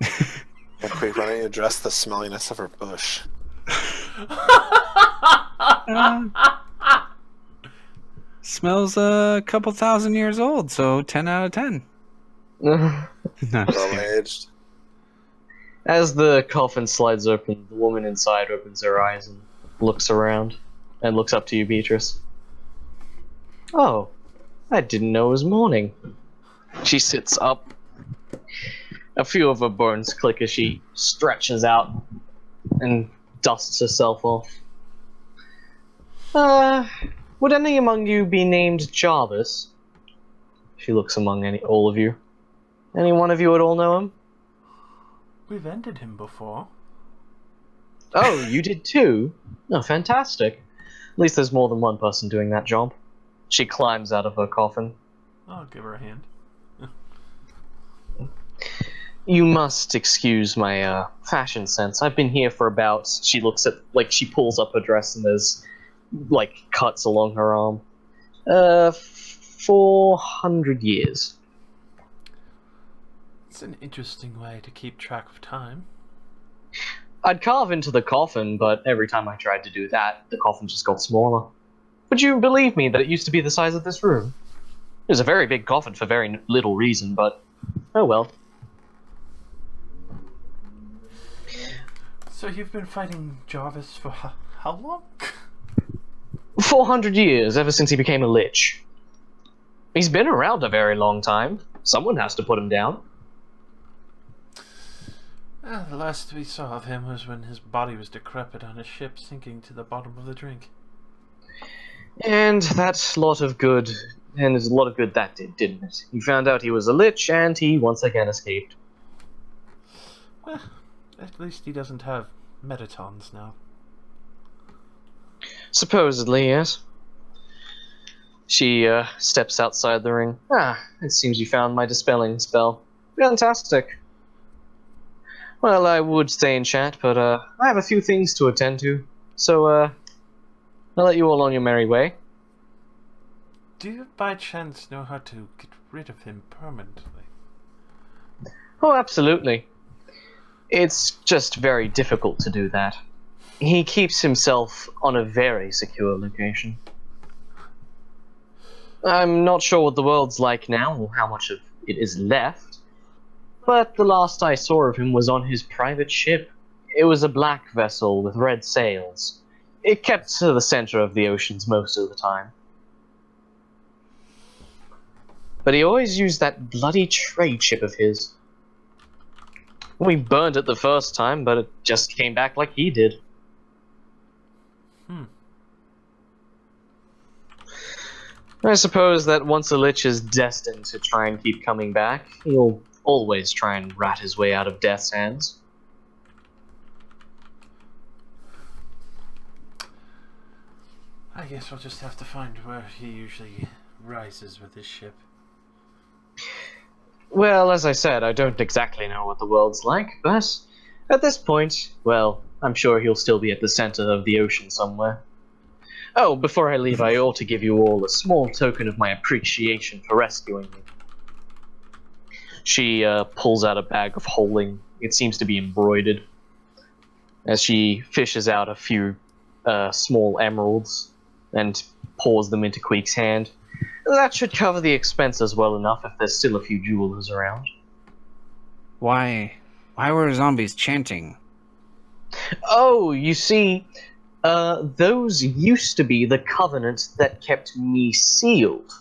Yeah, quick, why don't you address the smelliness of her bush? Smells a couple thousand years old, so 10 out of 10. No, just Well kidding. aged. As the coffin slides open, the woman inside opens her eyes and looks around, and looks up to you, Beatrice. Oh, I didn't know it was morning. She sits up. A few of her bones click as she stretches out and dusts herself off. Would any among you be named Jarvis? She looks among all of you. Any one of you at all know him? We've ended him before. Oh, you did too? Oh, fantastic. At least there's more than one person doing that job. She climbs out of her coffin. I'll give her a hand. You must excuse my fashion sense. I've been here for about. She looks at she pulls up her dress and there's cuts along her arm. 400 years. It's an interesting way to keep track of time. I'd carve into the coffin, but every time I tried to do that, the coffin just got smaller. Would you believe me that it used to be the size of this room? It was a very big coffin for very little reason, but oh well. So you've been fighting Jarvis for how long? 400 years, ever since he became a lich. He's been around a very long time. Someone has to put him down. The last we saw of him was when his body was decrepit on a ship sinking to the bottom of the drink. And there's a lot of good that did, didn't it? He found out he was a lich, and he once again escaped. Well, at least he doesn't have metatons now. Supposedly, yes. She steps outside the ring. It seems you found my dispelling spell. Fantastic. Well, I would stay in chat, but I have a few things to attend to, so I'll let you all on your merry way. Do you by chance know how to get rid of him permanently? Oh, absolutely. It's just very difficult to do that. He keeps himself on a very secure location. I'm not sure what the world's like now, or how much of it is left, but the last I saw of him was on his private ship. It was a black vessel with red sails. It kept to the center of the oceans most of the time. But he always used that bloody trade ship of his. We burned it the first time, but it just came back like he did. I suppose that once a lich is destined to try and keep coming back, he'll always try and rat his way out of death's hands. I guess we'll just have to find where he usually rises with his ship. Well, as I said, I don't exactly know what the world's like, but at this point, well, I'm sure he'll still be at the center of the ocean somewhere. Oh, before I leave, I ought to give you all a small token of my appreciation for rescuing me. She pulls out a bag of holding. It seems to be embroidered. As she fishes out a few small emeralds and pours them into Queek's hand. That should cover the expenses well enough if there's still a few jewelers around. Why were zombies chanting? Oh, you see, those used to be the covenant that kept me sealed.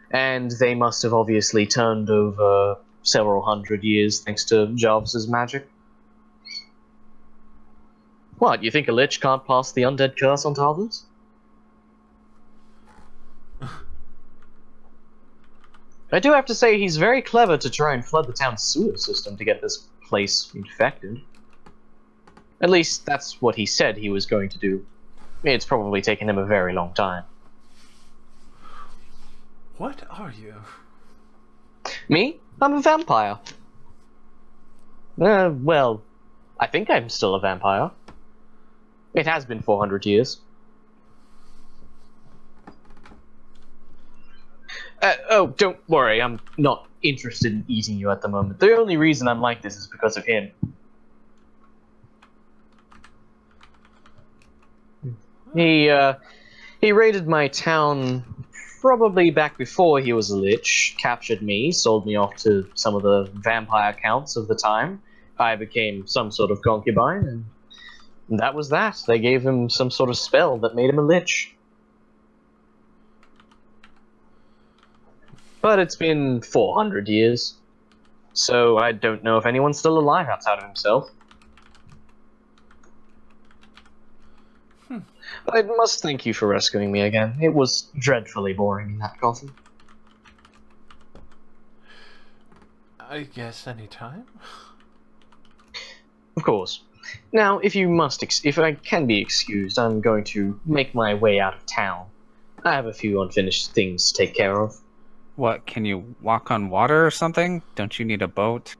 And they must have obviously turned over several hundred years thanks to Jarvis's magic. What, you think a lich can't pass the undead curse on to others? I do have to say he's very clever to try and flood the town's sewer system to get this place infected. At least that's what he said he was going to do. It's probably taken him a very long time. What are you? Me? I'm a vampire. Well, I think I'm still a vampire. It has been 400 years. Oh, don't worry, I'm not interested in eating you at the moment. The only reason I'm like this is because of him. He raided my town probably back before he was a lich, captured me, sold me off to some of the vampire counts of the time. I became some sort of concubine, and that was that. They gave him some sort of spell that made him a lich. But it's been 400 years, so I don't know if anyone's still alive outside of himself. But I must thank you for rescuing me again. It was dreadfully boring in that coffin. I guess anytime. Of course. Now, if I can be excused, I'm going to make my way out of town. I have a few unfinished things to take care of. What, can you walk on water or something? Don't you need a boat?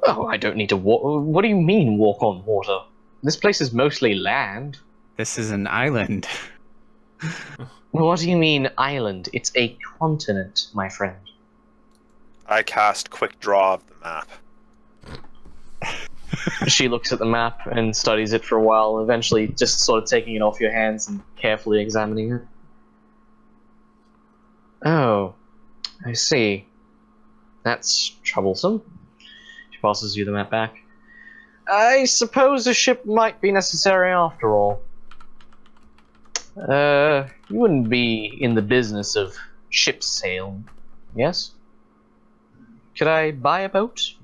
Oh, I don't need to walk. What do you mean, walk on water? This place is mostly land. This is an island. What do you mean, island? It's a continent, my friend. I cast Quick Draw of the map. She looks at the map and studies it for a while, eventually just sort of taking it off your hands and carefully examining it. Oh, I see. That's troublesome. She passes you the map back. I suppose a ship might be necessary after all. You wouldn't be in the business of ship sailing, yes? Could I buy a boat?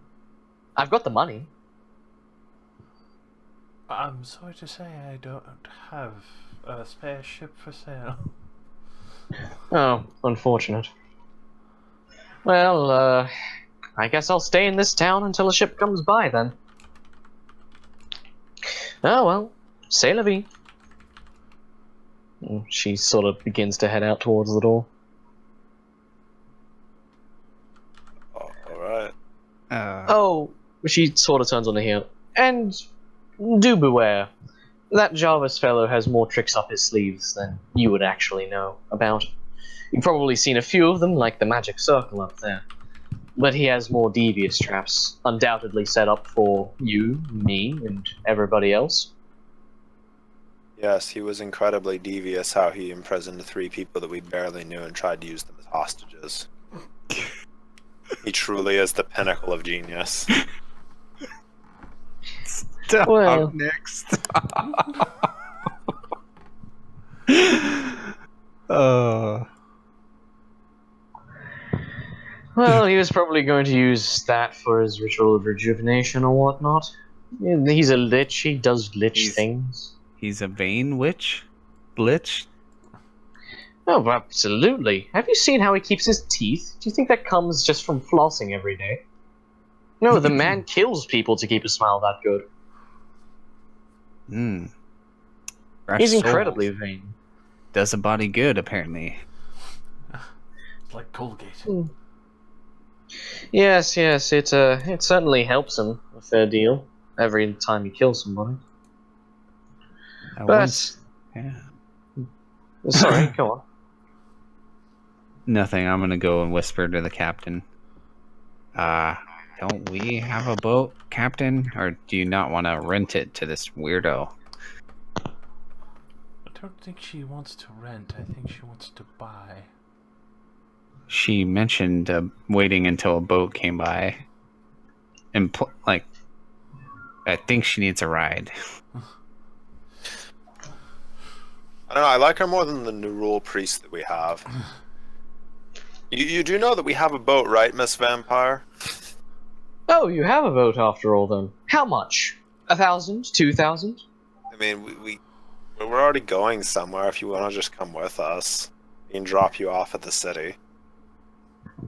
I've got the money. I'm sorry to say I don't have a spare ship for sale. Oh, unfortunate. Well, I guess I'll stay in this town until a ship comes by, then. Oh, well, c'est la vie. She sort of begins to head out towards the door. Oh, alright. Oh, she sort of turns on the heel. And do beware. That Jarvis fellow has more tricks up his sleeves than you would actually know about. You've probably seen a few of them, like the magic circle up there. But he has more devious traps, undoubtedly set up for you, me, and everybody else. Yes, he was incredibly devious how he imprisoned 3 people that we barely knew and tried to use them as hostages. He truly is the pinnacle of genius. Stop Well. next. Well, Well, he was probably going to use that for his ritual of rejuvenation or whatnot. He's a lich. He does lich things. He's a vain witch? Lich? Oh, absolutely. Have you seen how he keeps his teeth? Do you think that comes just from flossing every day? No, the man kills people to keep a smile that good. He's incredibly vain. Does a body good, apparently. It's like Colgate. Yes, it certainly helps him a fair deal every time he kills somebody. Yeah. Sorry, go on. Nothing. I'm gonna go and whisper to the captain. Don't we have a boat, Captain? Or do you not want to rent it to this weirdo? I don't think she wants to rent. I think she wants to buy. She mentioned waiting until a boat came by. And, I think she needs a ride. I don't know, I like her more than the new rule priest that we have. You do know that we have a boat, right, Miss Vampire? Oh, you have a boat after all, then. How much? 1,000? 2,000? I mean, we're already going somewhere. If you want to just come with us, we can drop you off at the city.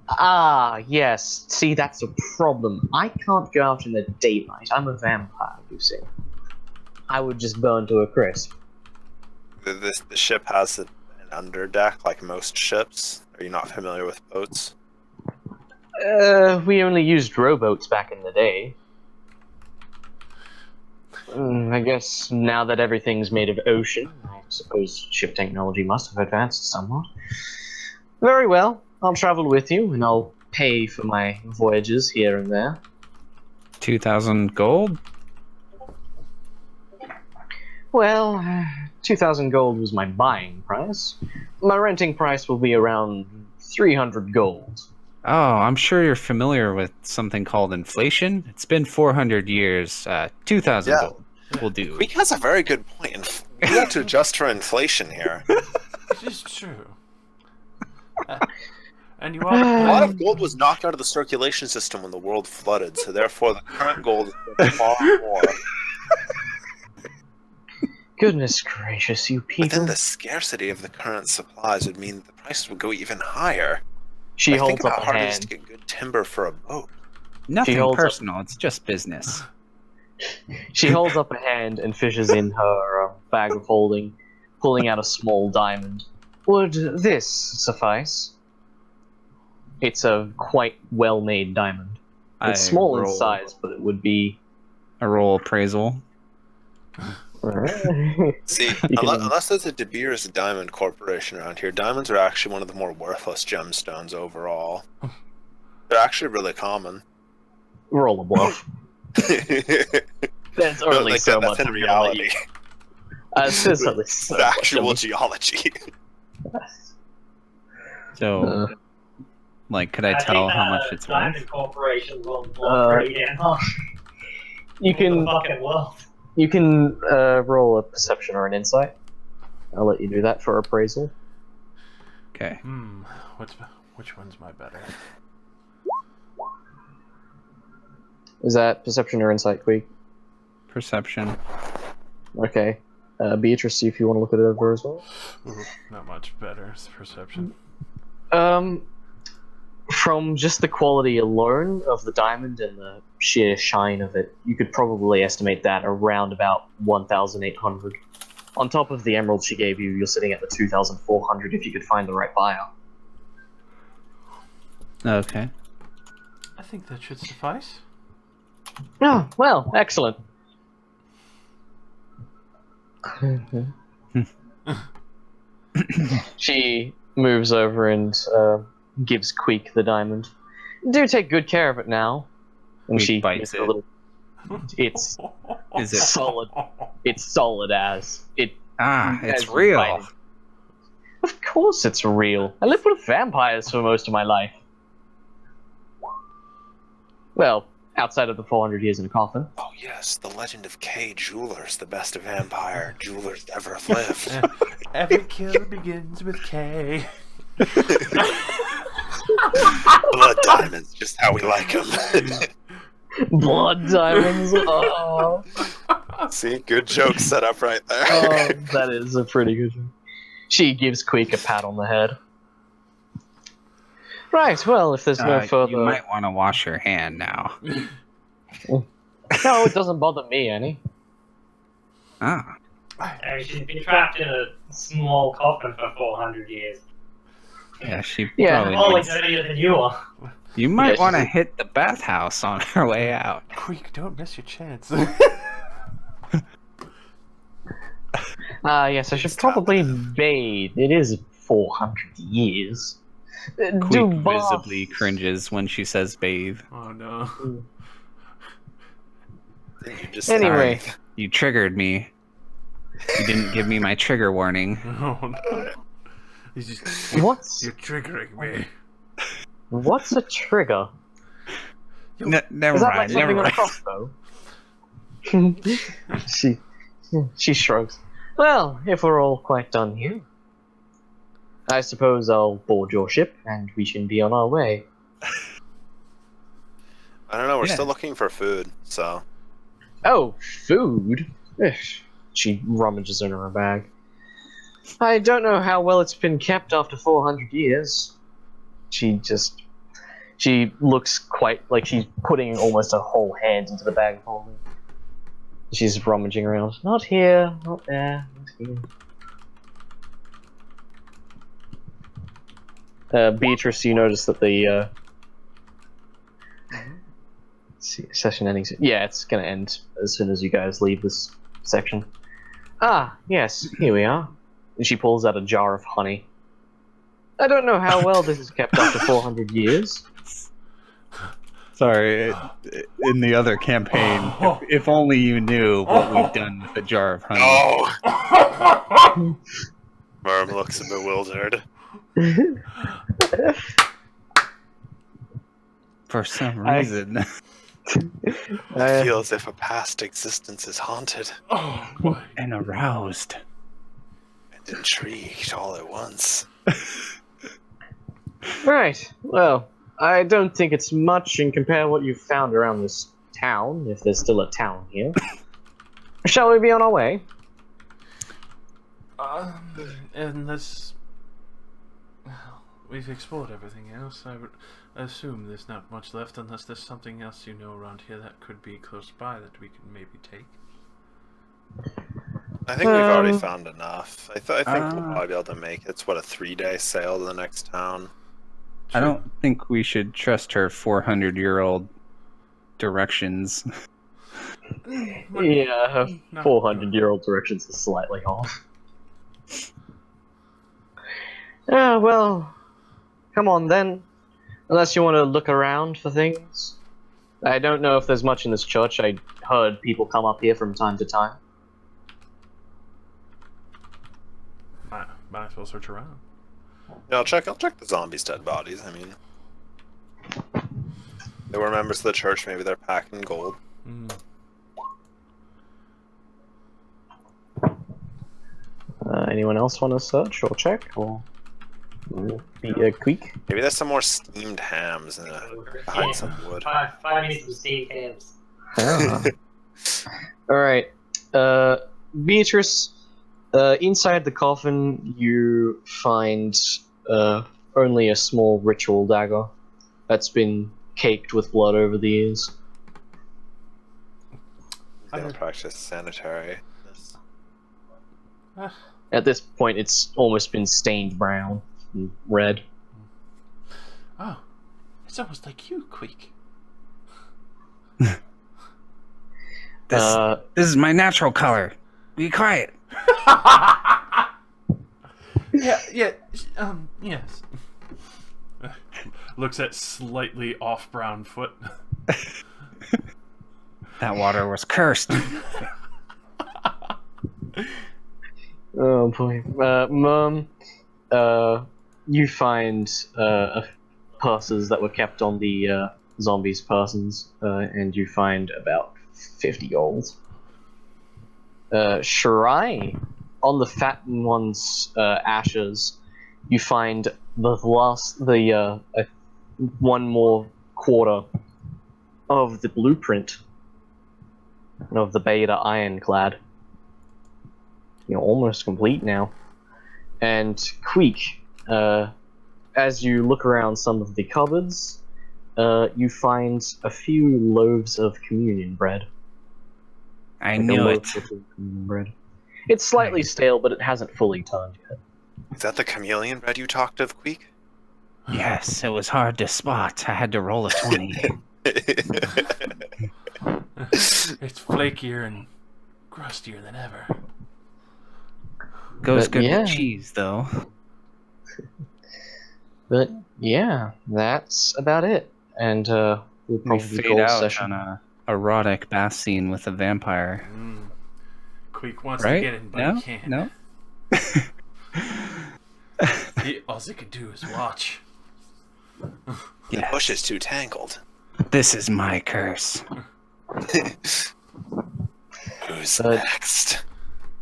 Ah, yes. See, that's a problem. I can't go out in the daylight. I'm a vampire, you see. I would just burn to a crisp. The ship has an underdeck, like most ships. Are you not familiar with boats? We only used rowboats back in the day. I guess now that everything's made of ocean, I suppose ship technology must have advanced somewhat. Very well, I'll travel with you, and I'll pay for my voyages here and there. 2,000 gold? Well, 2,000 gold was my buying price. My renting price will be around 300 gold. Oh, I'm sure you're familiar with something called inflation. It's been 400 years. 2,000 gold will do. Greek has a very good point. We have to adjust for inflation here. It is true. And you are. A lot of gold was knocked out of the circulation system when the world flooded, so therefore the current gold is far more. Goodness gracious, you people. But then the scarcity of the current supplies would mean the prices would go even higher. She think holds about up how a hard it is to hand. get good timber for a boat. Nothing holds up- personal. It's just business. She holds up a hand and fishes in her bag of holding, pulling out a small diamond. Would this suffice? It's a quite well-made diamond. It's small in size, but it would be... A roll appraisal. See, unless there's a De Beers Diamond Corporation around here, diamonds are actually one of the more worthless gemstones overall. They're actually really common. Roll a bluff. There's only so much that's in I'm gonna let you- reality. there's only so It's much actual I'm- geology. So, could I tell how much it's worth? Diamond Corporation will blow pretty damn hard. You In the can fucking world. roll a perception or an insight. I'll let you do that for appraisal. Okay. Which one's my better? Is that perception or insight, Queek? Perception. Okay. Beatrice, see if you want to look it over as well. Ooh, not much better. It's perception. From just the quality alone of the diamond and the sheer shine of it, you could probably estimate that around about 1,800. On top of the emerald she gave you, you're sitting at the 2,400 if you could find the right buyer. Okay. I think that should suffice. Oh, well, excellent. She moves over and gives Queek the diamond. Do take good care of it now. And Queek she bites gives it. a little. It's Is it? solid. It's solid as it. It's as you real. bite it. Of course, it's real. I lived with vampires for most of my life. Well, outside of the 400 years in a coffin. Oh yes, the legend of K. Jewelers, the best vampire jewelers ever lived. Every kill begins with K. Blood diamonds, just how we like them. Blood diamonds. Oh. See, good joke set up right there. Oh, that is a pretty good joke. She gives Queek a pat on the head. Right, well, if there's no further... You might want to wash your hand now. No, it doesn't bother me any. Ah. She's been trapped in a small coffin for 400 years. Yeah, she Yeah. probably Probably needs... dirtier than you are. You might Yeah, want to she's- hit the bathhouse on her way out. Quick, don't miss your chance. Yes, I should probably bathe. It is 400 years. Do Queek baths. visibly cringes when she says bathe. Oh no. You just Anyway. You triggered me. You didn't give me my trigger warning. Oh no. He's just. What's You're triggering me. what's a trigger? Never Is that like mind. something Never on a mind. crossbow? she shrugs. Well, if we're all quite done here, I suppose I'll board your ship and we can be on our way. I don't know, we're Yeah. still looking for food, so. Oh, food? Ugh. She rummages in her bag. I don't know how well it's been kept after 400 years. She looks quite like she's putting almost a whole hand into the bag for me. She's rummaging around. Not here, not there, not here. Beatrice, you notice that the let's see, session ending. Yeah, it's gonna end as soon as you guys leave this section. Ah, yes, here we are. And she pulls out a jar of honey. I don't know how well this is kept after 400 years. Sorry, in the other campaign, if only you knew what we've done with the jar of honey. Oh! Merm looks bewildered. For some reason. I feel as if a past existence is haunted Oh boy. And aroused. and intrigued all at once. Right, well, I don't think it's much in compare what you've found around this town, if there's still a town here. Shall we be on our way? Unless we've explored everything else, I would assume there's not much left unless there's something else you know around here that could be close by that we can maybe take. I think we've already found enough. I think we'll probably be able to make it. It's what, a 3-day sail to the next town? I don't think we should trust her 400-year-old directions. Yeah, 400-year-old directions are slightly off. Well, come on then. Unless you want to look around for things. I don't know if there's much in this church. I heard people come up here from time to time. Might as well search around. Yeah, I'll check the zombies' dead bodies. I mean, they were members of the church. Maybe they're packed in gold. Mm. Anyone else want to search or check or be a quick? Maybe there's some more steamed hams behind some wood. Find me some steamed hams. All right, Beatrice. Inside the coffin, you find only a small ritual dagger that's been caked with blood over the years. He's gonna practice sanitary. At this point, it's almost been stained brown and red. Oh, it's almost like you, Queek. This is my natural color. Be quiet. Yes. Looks at slightly off brown foot. That water was cursed. Oh boy, Mum. You find purses that were kept on the zombies' persons, and you find about 50 gold. Shirai, on the fattened one's ashes, you find I one more quarter of the blueprint of the Beta Ironclad. You're almost complete now. And Queek, as you look around some of the cupboards, you find a few loaves of communion bread. I Like a knew loaf it. of communion bread. It's slightly stale, but it hasn't fully turned yet. Is that the chameleon bread you talked of, Queek? Yes, it was hard to spot. I had to roll a 20. It's flakier and crustier than ever. Goes But good yeah. with cheese, though. But yeah, that's about it. And we'll We probably fade call out session. on a erotic bath scene with a vampire. Queek wants Right? to get in, but No? he can't. No? All he could do is watch. The Yes. bush is too tangled. This is my curse. Who's But- next?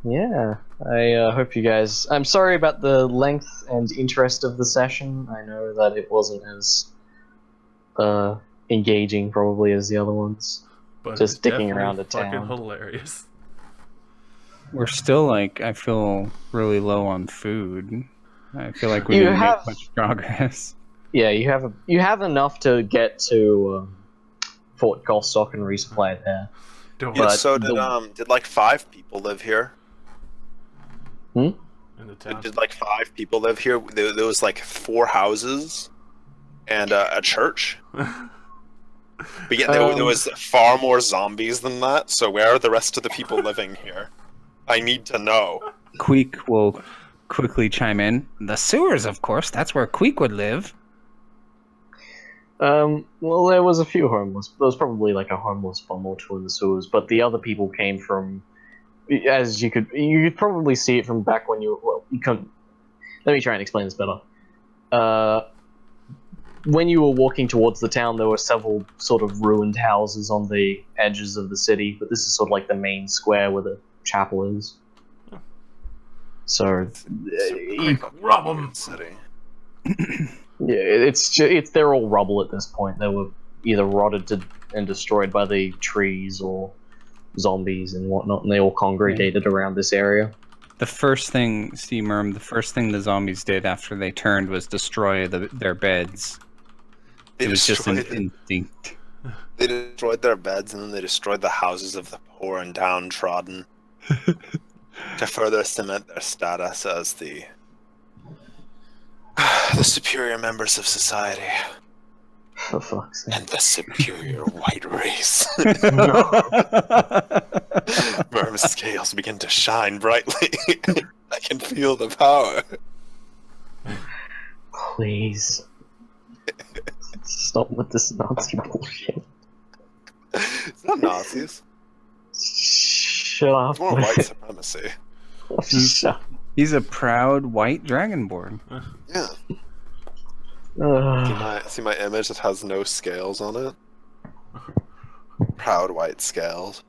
Yeah, I hope you guys. I'm sorry about the length and interest of the session. I know that it wasn't as engaging, probably, as the other ones. But Just it's sticking definitely around the fucking town. hilarious. We're still like, I feel really low on food. I feel like we You didn't have- make much progress. Yeah, you have enough to get to Fort Gostock and resupply there. Don't Yeah, But so the- did like 5 people live here? in the town. Did like 5 people live here? There was like 4 houses and a church. But yet there was far more zombies than that. So where are the rest of the people living here? I need to know. Queek will quickly chime in. The sewers, of course. That's where Queek would live. Well, there was a few homeless. There was probably like a homeless bum or two in the sewers, but the other people came from, as you could probably see it from back when you couldn't. Let me try and explain this better. When you were walking towards the town, there were several sort of ruined houses on the edges of the city, but this is sort of like the main square where the chapel is. So, Rob 'em. City. yeah, it's they're all rubble at this point. They were either rotted and destroyed by the trees or zombies and whatnot, and they all congregated around this area. The first thing, Steamerm, the first thing the zombies did after they turned was destroy their beds. It was just an instinct. They destroyed their beds and then they destroyed the houses of the poor and downtrodden to further cement their status as the superior members of society For fuck's sake. and the superior white race. Merm's scales begin to shine brightly. I can feel the power. Please. Stop with this Nazi bullshit. It's not Nazis. Shut up. It's more white supremacy. Shut He's a proud white dragonborn. Yeah. up. See my image that has no scales on it? Proud white scales.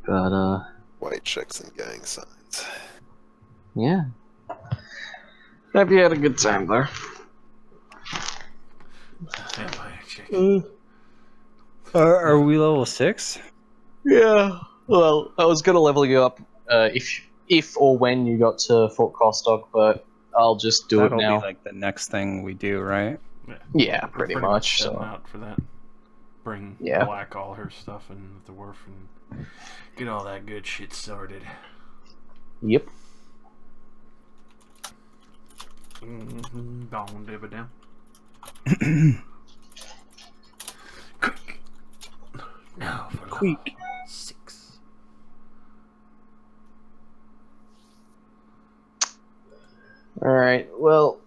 But, White chicks and gang signs. yeah. Hope you had a good time there. Vampire chick. Are we level 6? Yeah. Well, I was gonna level you up if or when you got to Fort Costock, but I'll just do That'll it now. be like the next thing we do, right? Yeah, pretty much. setting So out for that. Bring Yeah. Black all her stuff and the wharf and get all that good shit sorted. yep. Down, David, down. Now for level Queek. 6. All right. Well,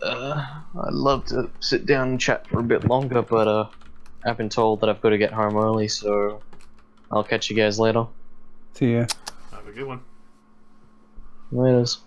I'd love to sit down and chat for a bit longer, but I've been told that I've got to get home early, so I'll catch you guys later. See ya. Have a good one. Laters.